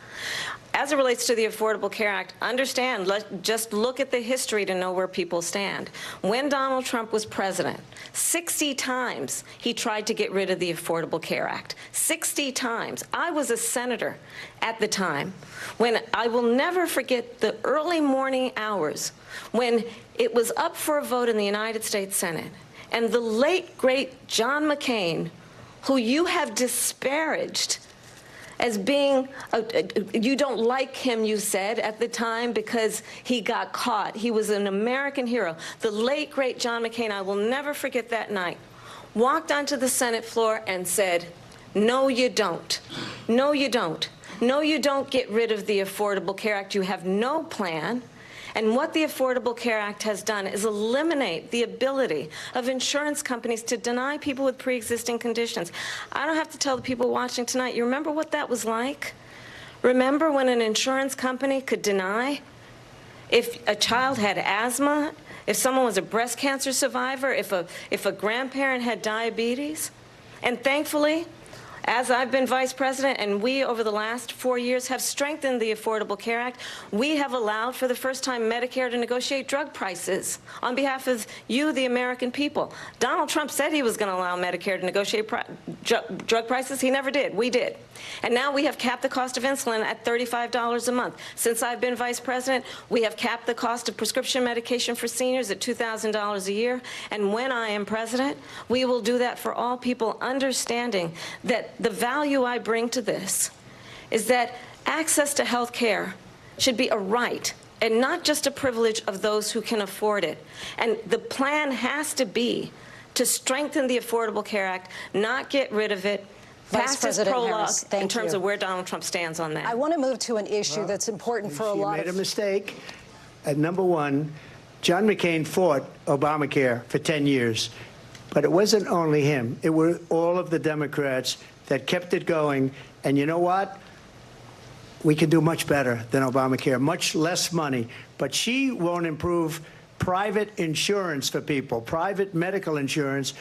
As it relates to the Affordable Care Act, understand, just look at the history to know where people stand. When Donald Trump was president, 60 times he tried to get rid of the Affordable Care Act. 60 times. I was a senator at the time when I will never forget the early morning hours when it was up for a vote in the United States Senate. And the late, great John McCain, who you have disparaged as being, you don't like him, you said, at the time because he got caught. He was an American hero. The late, great John McCain, I will never forget that night, walked onto the Senate floor and said, no, you don't. No, you don't. No, you don't get rid of the Affordable Care Act. You have no plan. And what the Affordable Care Act has done is eliminate the ability of insurance companies to deny people with pre-existing conditions. I don't have to tell the people watching tonight, you remember what that was like? Remember when an insurance company could deny if a child had asthma, if someone was a breast cancer survivor, if a grandparent had diabetes? And thankfully, as I've been vice president and we, over the last 4 years, have strengthened the Affordable Care Act, we have allowed for the first time Medicare to negotiate drug prices on behalf of you, the American people. Donald Trump said he was going to allow Medicare to negotiate drug prices. He never did. We did. And now we have capped the cost of insulin at $35 a month. Since I've been vice president, we have capped the cost of prescription medication for seniors at $2,000 a year. And when I am president, we will do that for all people, understanding that the value I bring to this is that access to health care should be a right and not just a privilege of those who can afford it. And the plan has to be to strengthen the Affordable Care Act, not get rid of it. Vice President Harris, in terms of where Donald Trump stands on that. I want to move to an issue that's important for a lot of... She made a mistake. At number one, John McCain fought Obamacare for 10 years. But it wasn't only him. It were all of the Democrats that kept it going. And you know what? We can do much better than Obamacare, much less money. But she won't improve private insurance for people, private medical insurance.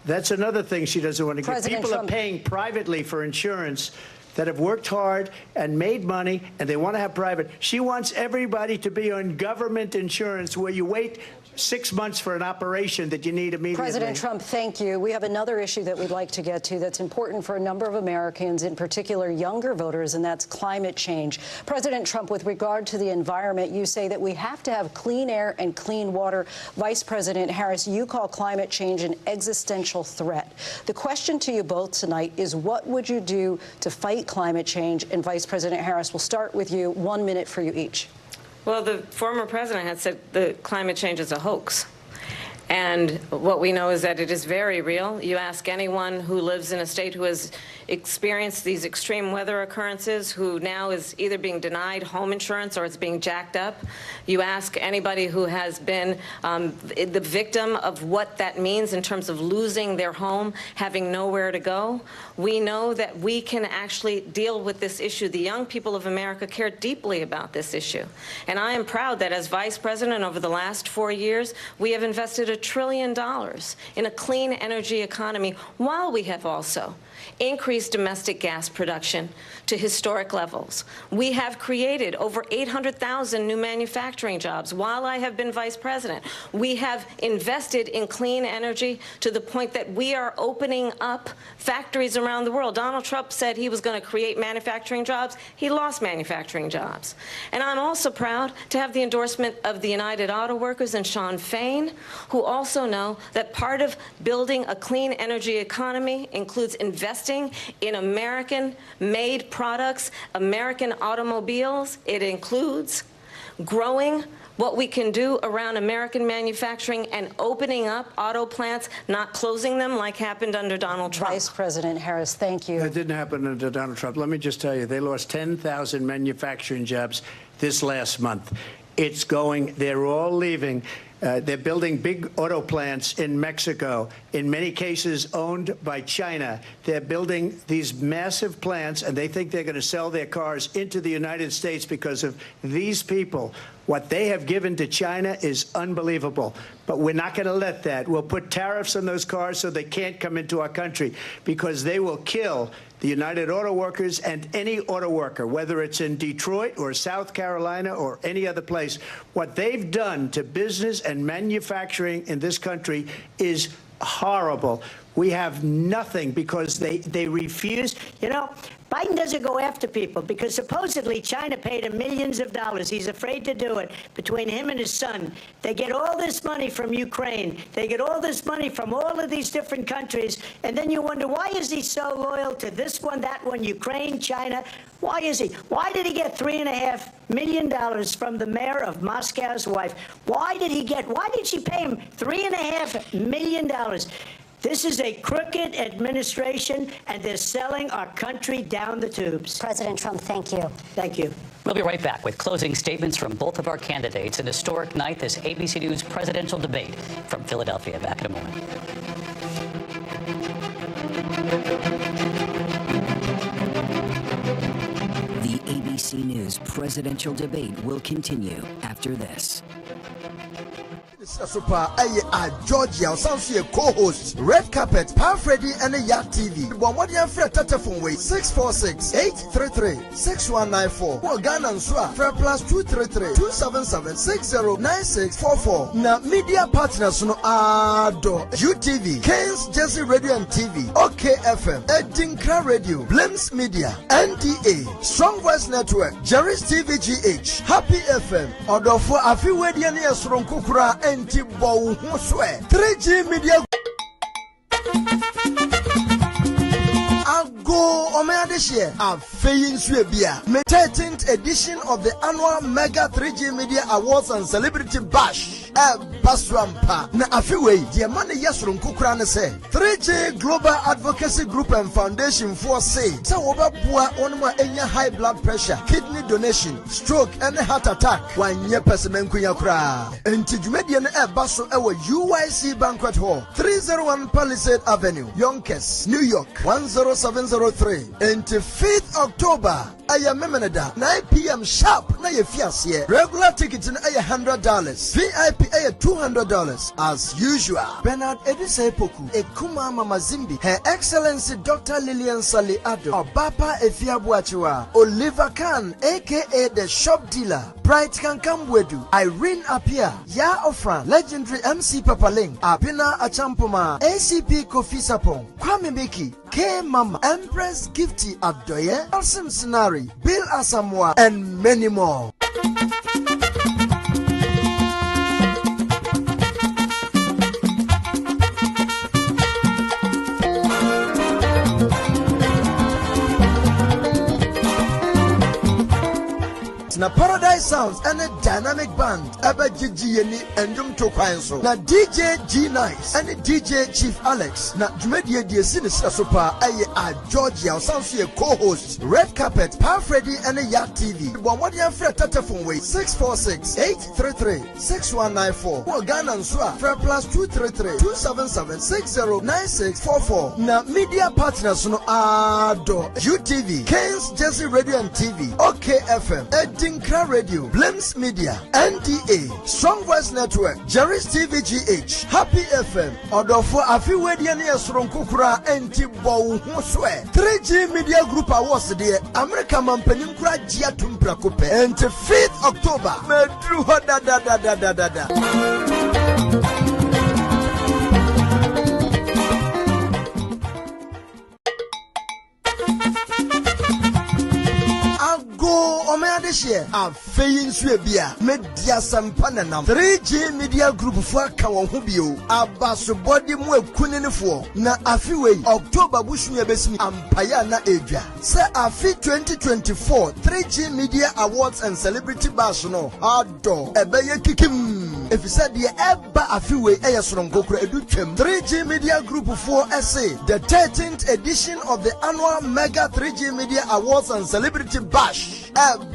That's another thing she doesn't want to get. People are paying privately for insurance that have worked hard and made money, and they want to have private. She wants everybody to be on government insurance where you wait 6 months for an operation that you need immediately. President Trump, thank you. We have another issue that we'd like to get to that's important for a number of Americans, in particular younger voters, and that's climate change. President Trump, with regard to the environment, you say that we have to have clean air and clean water. Vice President Harris, you call climate change an existential threat. The question to you both tonight is, what would you do to fight climate change? And Vice President Harris, we'll start with you. 1 minute for you each. Well, the former president had said the climate change is a hoax. And what we know is that it is very real. You ask anyone who lives in a state who has experienced these extreme weather occurrences, who now is either being denied home insurance or it's being jacked up. You ask anybody who has been the victim of what that means in terms of losing their home, having nowhere to go. We know that we can actually deal with this issue. The young people of America care deeply about this issue. And I am proud that as vice president over the last 4 years, we have invested $1 $1 trillion in a clean energy economy, while we have also increased domestic gas production to historic levels. We have created over 800,000 new manufacturing jobs while I have been vice president. We have invested in clean energy to the point that we are opening up factories around the world. Donald Trump said he was going to create manufacturing jobs. He lost manufacturing jobs. And I'm also proud to have the endorsement of the United Auto Workers and Sean Fain, who also know that part of building a clean energy economy includes investing in American-made products, American automobiles. It includes growing what we can do around American manufacturing and opening up auto plants, not closing them like happened under Donald Trump. Vice President Harris, thank you. That didn't happen under Donald Trump. Let me just tell you, they lost 10,000 manufacturing jobs this last month. It's going, they're all leaving. They're building big auto plants in Mexico, in many cases owned by China. They're building these massive plants, and they think they're going to sell their cars into the United States because of these people. What they have given to China is unbelievable. But we're not going to let that. We'll put tariffs on those cars so they can't come into our country, because they will kill the United Auto Workers and any auto worker, whether it's in Detroit or South Carolina or any other place. What they've done to business and manufacturing in this country is horrible. We have nothing because they refuse. You know, Biden doesn't go after people because supposedly China paid him millions of dollars. He's afraid to do it. Between him and his son, they get all this money from Ukraine. They get all this money from all of these different countries. And then you wonder, why is he so loyal to this one, that one, Ukraine, China? Why is he? Why did he get $3.5 million from the mayor of Moscow's wife? Why did she pay him $3.5 million? This is a crooked administration, and they're selling our country down the tubes. President Trump, thank you. Thank you. We'll be right back with closing statements from both of our candidates. An historic night, this ABC News presidential debate from Philadelphia. Back in a moment. The ABC News presidential debate will continue after this. Super Georgia Sansu co-host Red Carpet Power Freddy and Yacht TV. Bombardier Fred Telephone way 646-833-6194. Or Ghana and Swa Fred plus 233-277-609644. Na media partners no Ado UTV, Keynes Jersey Radio and TV, OKFM, Edinkra Radio, Blims Media, NDA, Strong Voice Network, Jerry's TV GH, Happy FM, Odofo Afiwedian Yasron Kukura Anti-Bow 3G Media. Go Omea this year, a Fayin Swabia, 13th edition of the annual Mega 3G Media Awards and Celebrity Bash. Baswampa na afiwe the money yasron kukrane say 3G Global Advocacy Group and Foundation for say oba bua onuma enya high blood pressure, kidney donation, stroke and heart attack wanye pesemen kunya kra enti dwumedie no baso ewo UYC Banquet Hall 301 Palisade Avenue, Yonkers, New York 10703 enti 5th October aya memeneda 9 p.m. sharp na ye fiase. Regular tickets na aya $100, VIP aya $200 as usual. Bernard Edise Poku, Ekuma Mama Zimbi, Her Excellency Dr. Lillian Sali Ado, Obapa Efiabuachiwa, Oliver Khan, aka the shop dealer, Bright Kankambwedu, Irene Apia, Ya Ofran, legendary MC Papaling, Apina Achampoma, ACP Kofi Sapong, Kwame Miki, K Mama, Empress Gifty Abdoye, Alsim Sinari, Bill Asamoah, and many more. Na Paradise Sounds and a dynamic band Aba Gigi Yeni and Dum Tokwanso na DJ G Nice and DJ Chief Alex na Jumedie die Sinisa Super aye a Georgia Sansu co-host Red Carpet Power Freddy and a Yacht TV. Bombardier Fred telephone way 646-833-6194. Or Ghana and Swa Fred plus 233-277-609644. Na media partners no Ado UTV, Keynes Jersey Radio and TV, OKFM, Adinkra Radio, Blames Media, NDA, Strong Voice Network, Jerry's TVGH, Happy FM, Odofo Afiwediani Esronkukura, Enti Bowuswe, 3G Media Group Awards, dear America Mampeninkra Gia Tumprakupe, and 5th October, Medru da. This year, I'm failing Swabia, Media Sampananam, 3G Media Group for Kawahubio, Abaso Body Mwe Kuninifo, Na Afiwe, October Bushmia Besmi, Ampayana Adria. Say Afi 2024, 3G Media Awards and Celebrity Basno, Ado, Ebeye Kikim. If you said the Eba Afiwe, Ayasron Gokra Educhem, 3G Media Group 4SA, the 13th edition of the annual Mega 3G Media Awards and Celebrity Bash.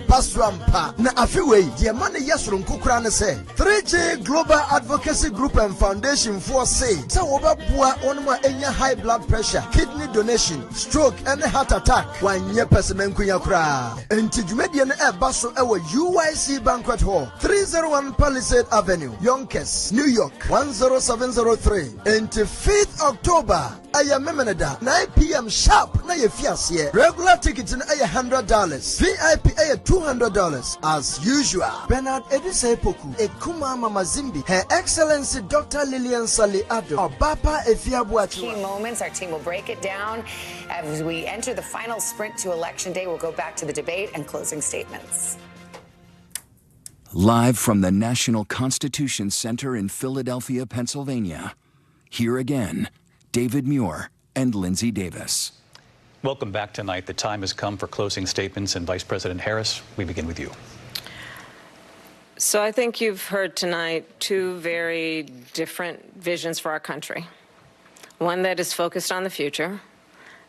Basrampa na afiwe die mane yasron kokura ne say 3G Global Advocacy Group and Foundation for say wobaboa onuma enya high blood pressure, kidney donation, stroke and heart attack wanye pesemenkunya kura enti dwumedie ne baso ewo UIC Banquet Hall 301 Palisade Avenue, Yonkers, New York 10703 enti 5th October aya memeneda 9 p.m. sharp na ye fiase. Regular tickets in $100, VIP $200 as usual. Bernard Edise Poku, Ekuma Mamazimbi, Her Excellency Dr. Lillian Sali Ado, Obapa Efiabuachi. Key moments, our team will break it down as we enter the final sprint to Election Day. We'll go back to the debate and closing statements. Live from the National Constitution Center in Philadelphia, Pennsylvania. Here again, David Muir and Lindsay Davis. Welcome back tonight. The time has come for closing statements, and Vice President Harris, we begin with you. So I think you've heard tonight two very different visions for our country. One that is focused on the future,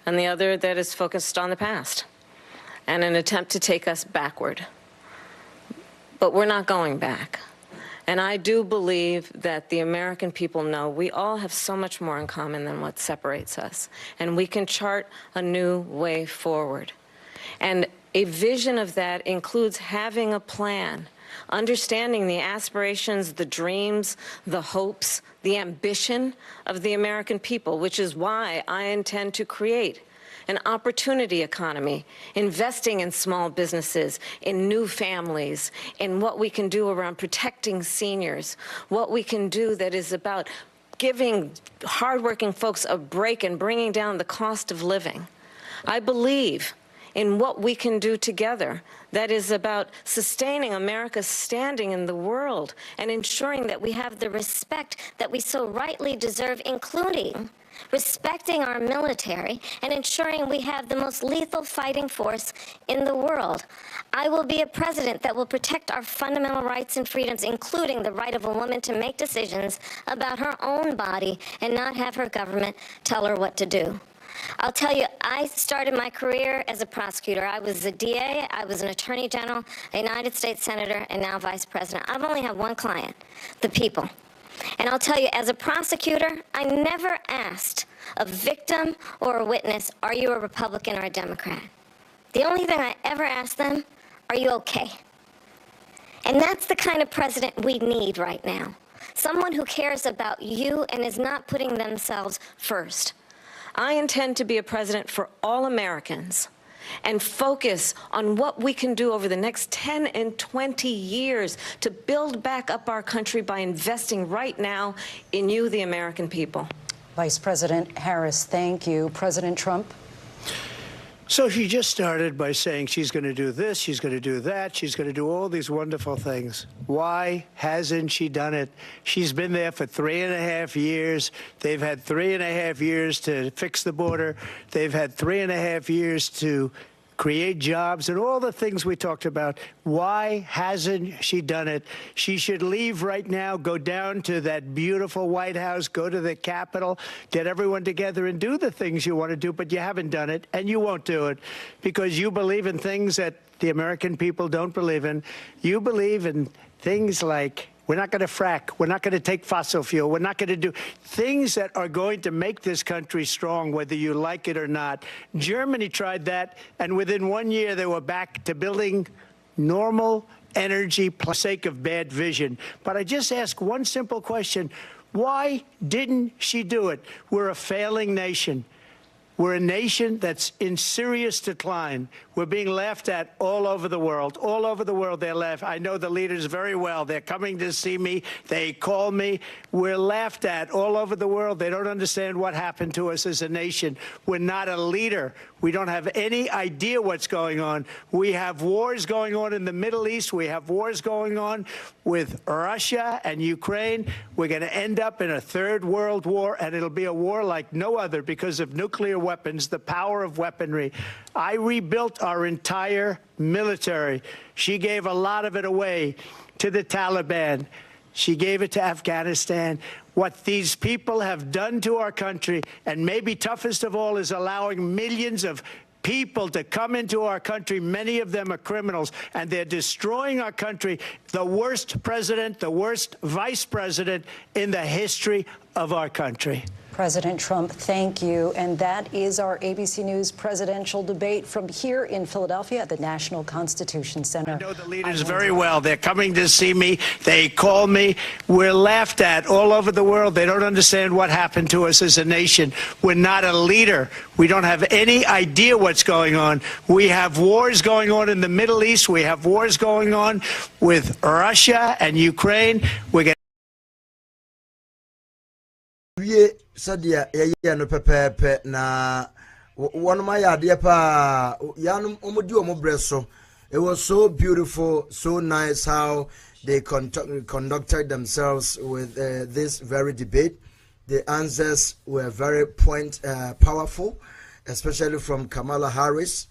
and the other that is focused on the past, and an attempt to take us backward. But we're not going back. And I do believe that the American people know we all have so much more in common than what separates us. And we can chart a new way forward. And a vision of that includes having a plan, understanding the aspirations, the dreams, the hopes, the ambition of the American people, which is why I intend to create an opportunity economy, investing in small businesses, in new families, in what we can do around protecting seniors, what we can do that is about giving hardworking folks a break and bringing down the cost of living. I believe in what we can do together that is about sustaining America's standing in the world and ensuring that we have the respect that we so rightly deserve, including respecting our military and ensuring we have the most lethal fighting force in the world. I will be a president that will protect our fundamental rights and freedoms, including the right of a woman to make decisions about her own body and not have her government tell her what to do. I'll tell you, I started my career as a prosecutor. I was a DA, I was an attorney general, a United States senator, and now vice president. I've only had one client, the people. And I'll tell you, as a prosecutor, I never asked a victim or a witness, are you a Republican or a Democrat? The only thing I ever asked them, are you okay? And that's the kind of president we need right now. Someone who cares about you and is not putting themselves first. I intend to be a president for all Americans and focus on what we can do over the next 10 and 20 years to build back up our country by investing right now in you, the American people. Vice President Harris, thank you. President Trump? So she just started by saying she's going to do this, she's going to do that, she's going to do all these wonderful things. Why hasn't she done it? She's been there for 3.5 years. They've had 3.5 years to fix the border. They've had 3.5 years to create jobs and all the things we talked about. Why hasn't she done it? She should leave right now, go down to that beautiful White House, go to the Capitol, get everyone together and do the things you want to do, but you haven't done it, and you won't do it because you believe in things that the American people don't believe in. You believe in things like we're not going to frack. We're not going to take fossil fuel. We're not going to do things that are going to make this country strong, whether you like it or not. Germany tried that, and within 1 year, they were back to building normal energy for the sake of bad vision. But I just ask one simple question. Why didn't she do it? We're a failing nation. We're a nation that's in serious decline. We're being laughed at all over the world. All over the world, they're laughing. I know the leaders very well. They're coming to see me. They call me. We're laughed at all over the world. They don't understand what happened to us as a nation. We're not a leader. We don't have any idea what's going on. We have wars going on in the Middle East. We have wars going on with Russia and Ukraine. We're going to end up in a third world war, and it'll be a war like no other because of nuclear weapons, the power of weaponry. I rebuilt our entire military. She gave a lot of it away to the Taliban. She gave it to Afghanistan. What these people have done to our country, and maybe toughest of all, is allowing millions of people to come into our country. Many of them are criminals, and they're destroying our country. The worst president, the worst vice president in the history of our country. President Trump, thank you. And that is our ABC News presidential debate from here in Philadelphia at the National Constitution Center. I know the leaders very well. They're coming to see me. They call me. We're laughed at all over the world. They don't understand what happened to us as a nation. We're not a leader. We don't have any idea what's going on. We have wars going on in the Middle East. We have wars going on with Russia and Ukraine. We're getting sadia yeye no pepepe na wonoma yade pa yanum omodi omobreso. It was so beautiful, so nice how they conducted themselves with this very debate. The answers were very powerful, especially from Kamala Harris.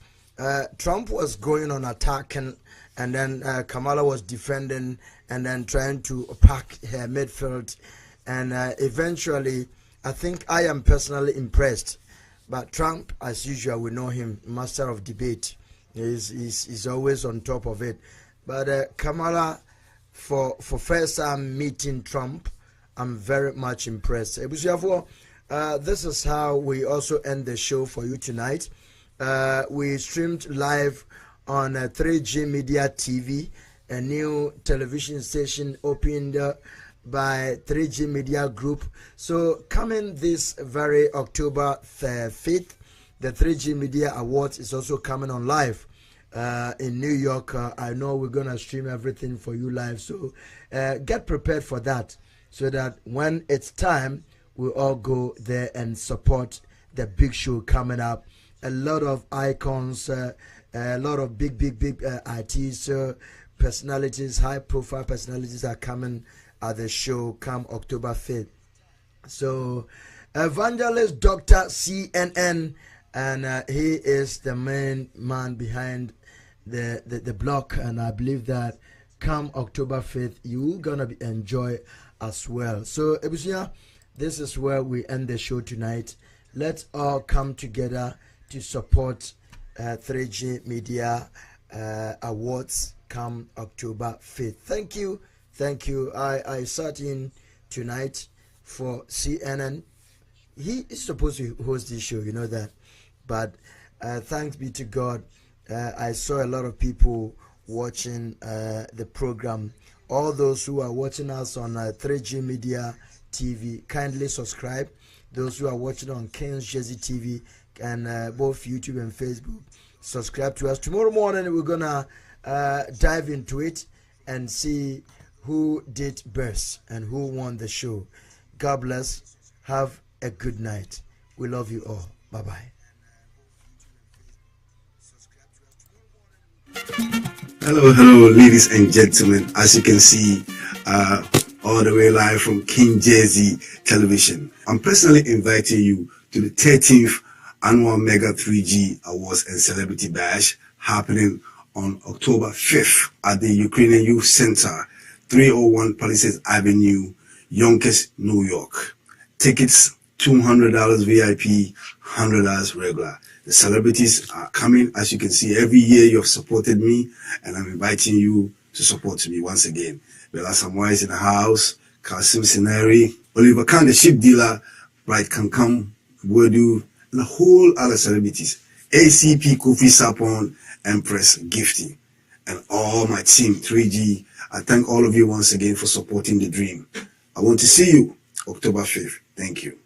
Trump was going on attacking, and then Kamala was defending and then trying to pack her midfield. And eventually, I think I am personally impressed. But Trump, as usual, we know him, master of debate. He's always on top of it. But Kamala, for first time meeting Trump, I'm very much impressed. This is how we also end the show for you tonight. We streamed live on 3G Media TV, a new television station opened by 3G Media Group. So coming this very October 5th, the 3G Media Awards is also coming on live in New York. I know we're going to stream everything for you live. So get prepared for that so that when it's time, we'll all go there and support the big show coming up. A lot of icons, a lot of big artists, personalities, high profile personalities are coming at the show come October 5th. So evangelist Dr. CNN, and he is the main man behind the block, and I believe that come October 5th you're gonna enjoy as well. So Ebusia, this is where we end the show tonight. Let's all come together to support 3G Media Awards come October 5th. Thank you. Thank you. I sat in tonight for CNN. He is supposed to host this show, you know that. But thanks be to God, I saw a lot of people watching the program. All those who are watching us on 3G Media TV, kindly subscribe. Those who are watching on King's Jersey TV and both YouTube and Facebook, subscribe to us. Tomorrow morning, we're going to dive into it and see who did best and who won the show. God bless. Have a good night. We love you all. Bye-bye. Hello, ladies and gentlemen. As you can see, all the way live from King Jersey Television, I'm personally inviting you to the 13th Annual Mega 3G Awards and Celebrity Bash happening on October 5th at the Ukrainian Youth Center, 301 Palisades Avenue, Yonkers, New York. Tickets $200 VIP, $100 regular. The celebrities are coming. As you can see, every year you have supported me, and I'm inviting you to support me once again. Bella Samoa is in the house, Kasim Sinari, Oliver Khan, the ship dealer, Bright Kankam, Wodu, and a whole other celebrities. ACP, Kofi Sapon, Empress Gifty. and all my team, 3G. I thank all of you once again for supporting the dream. I want to see you October 5th. Thank you.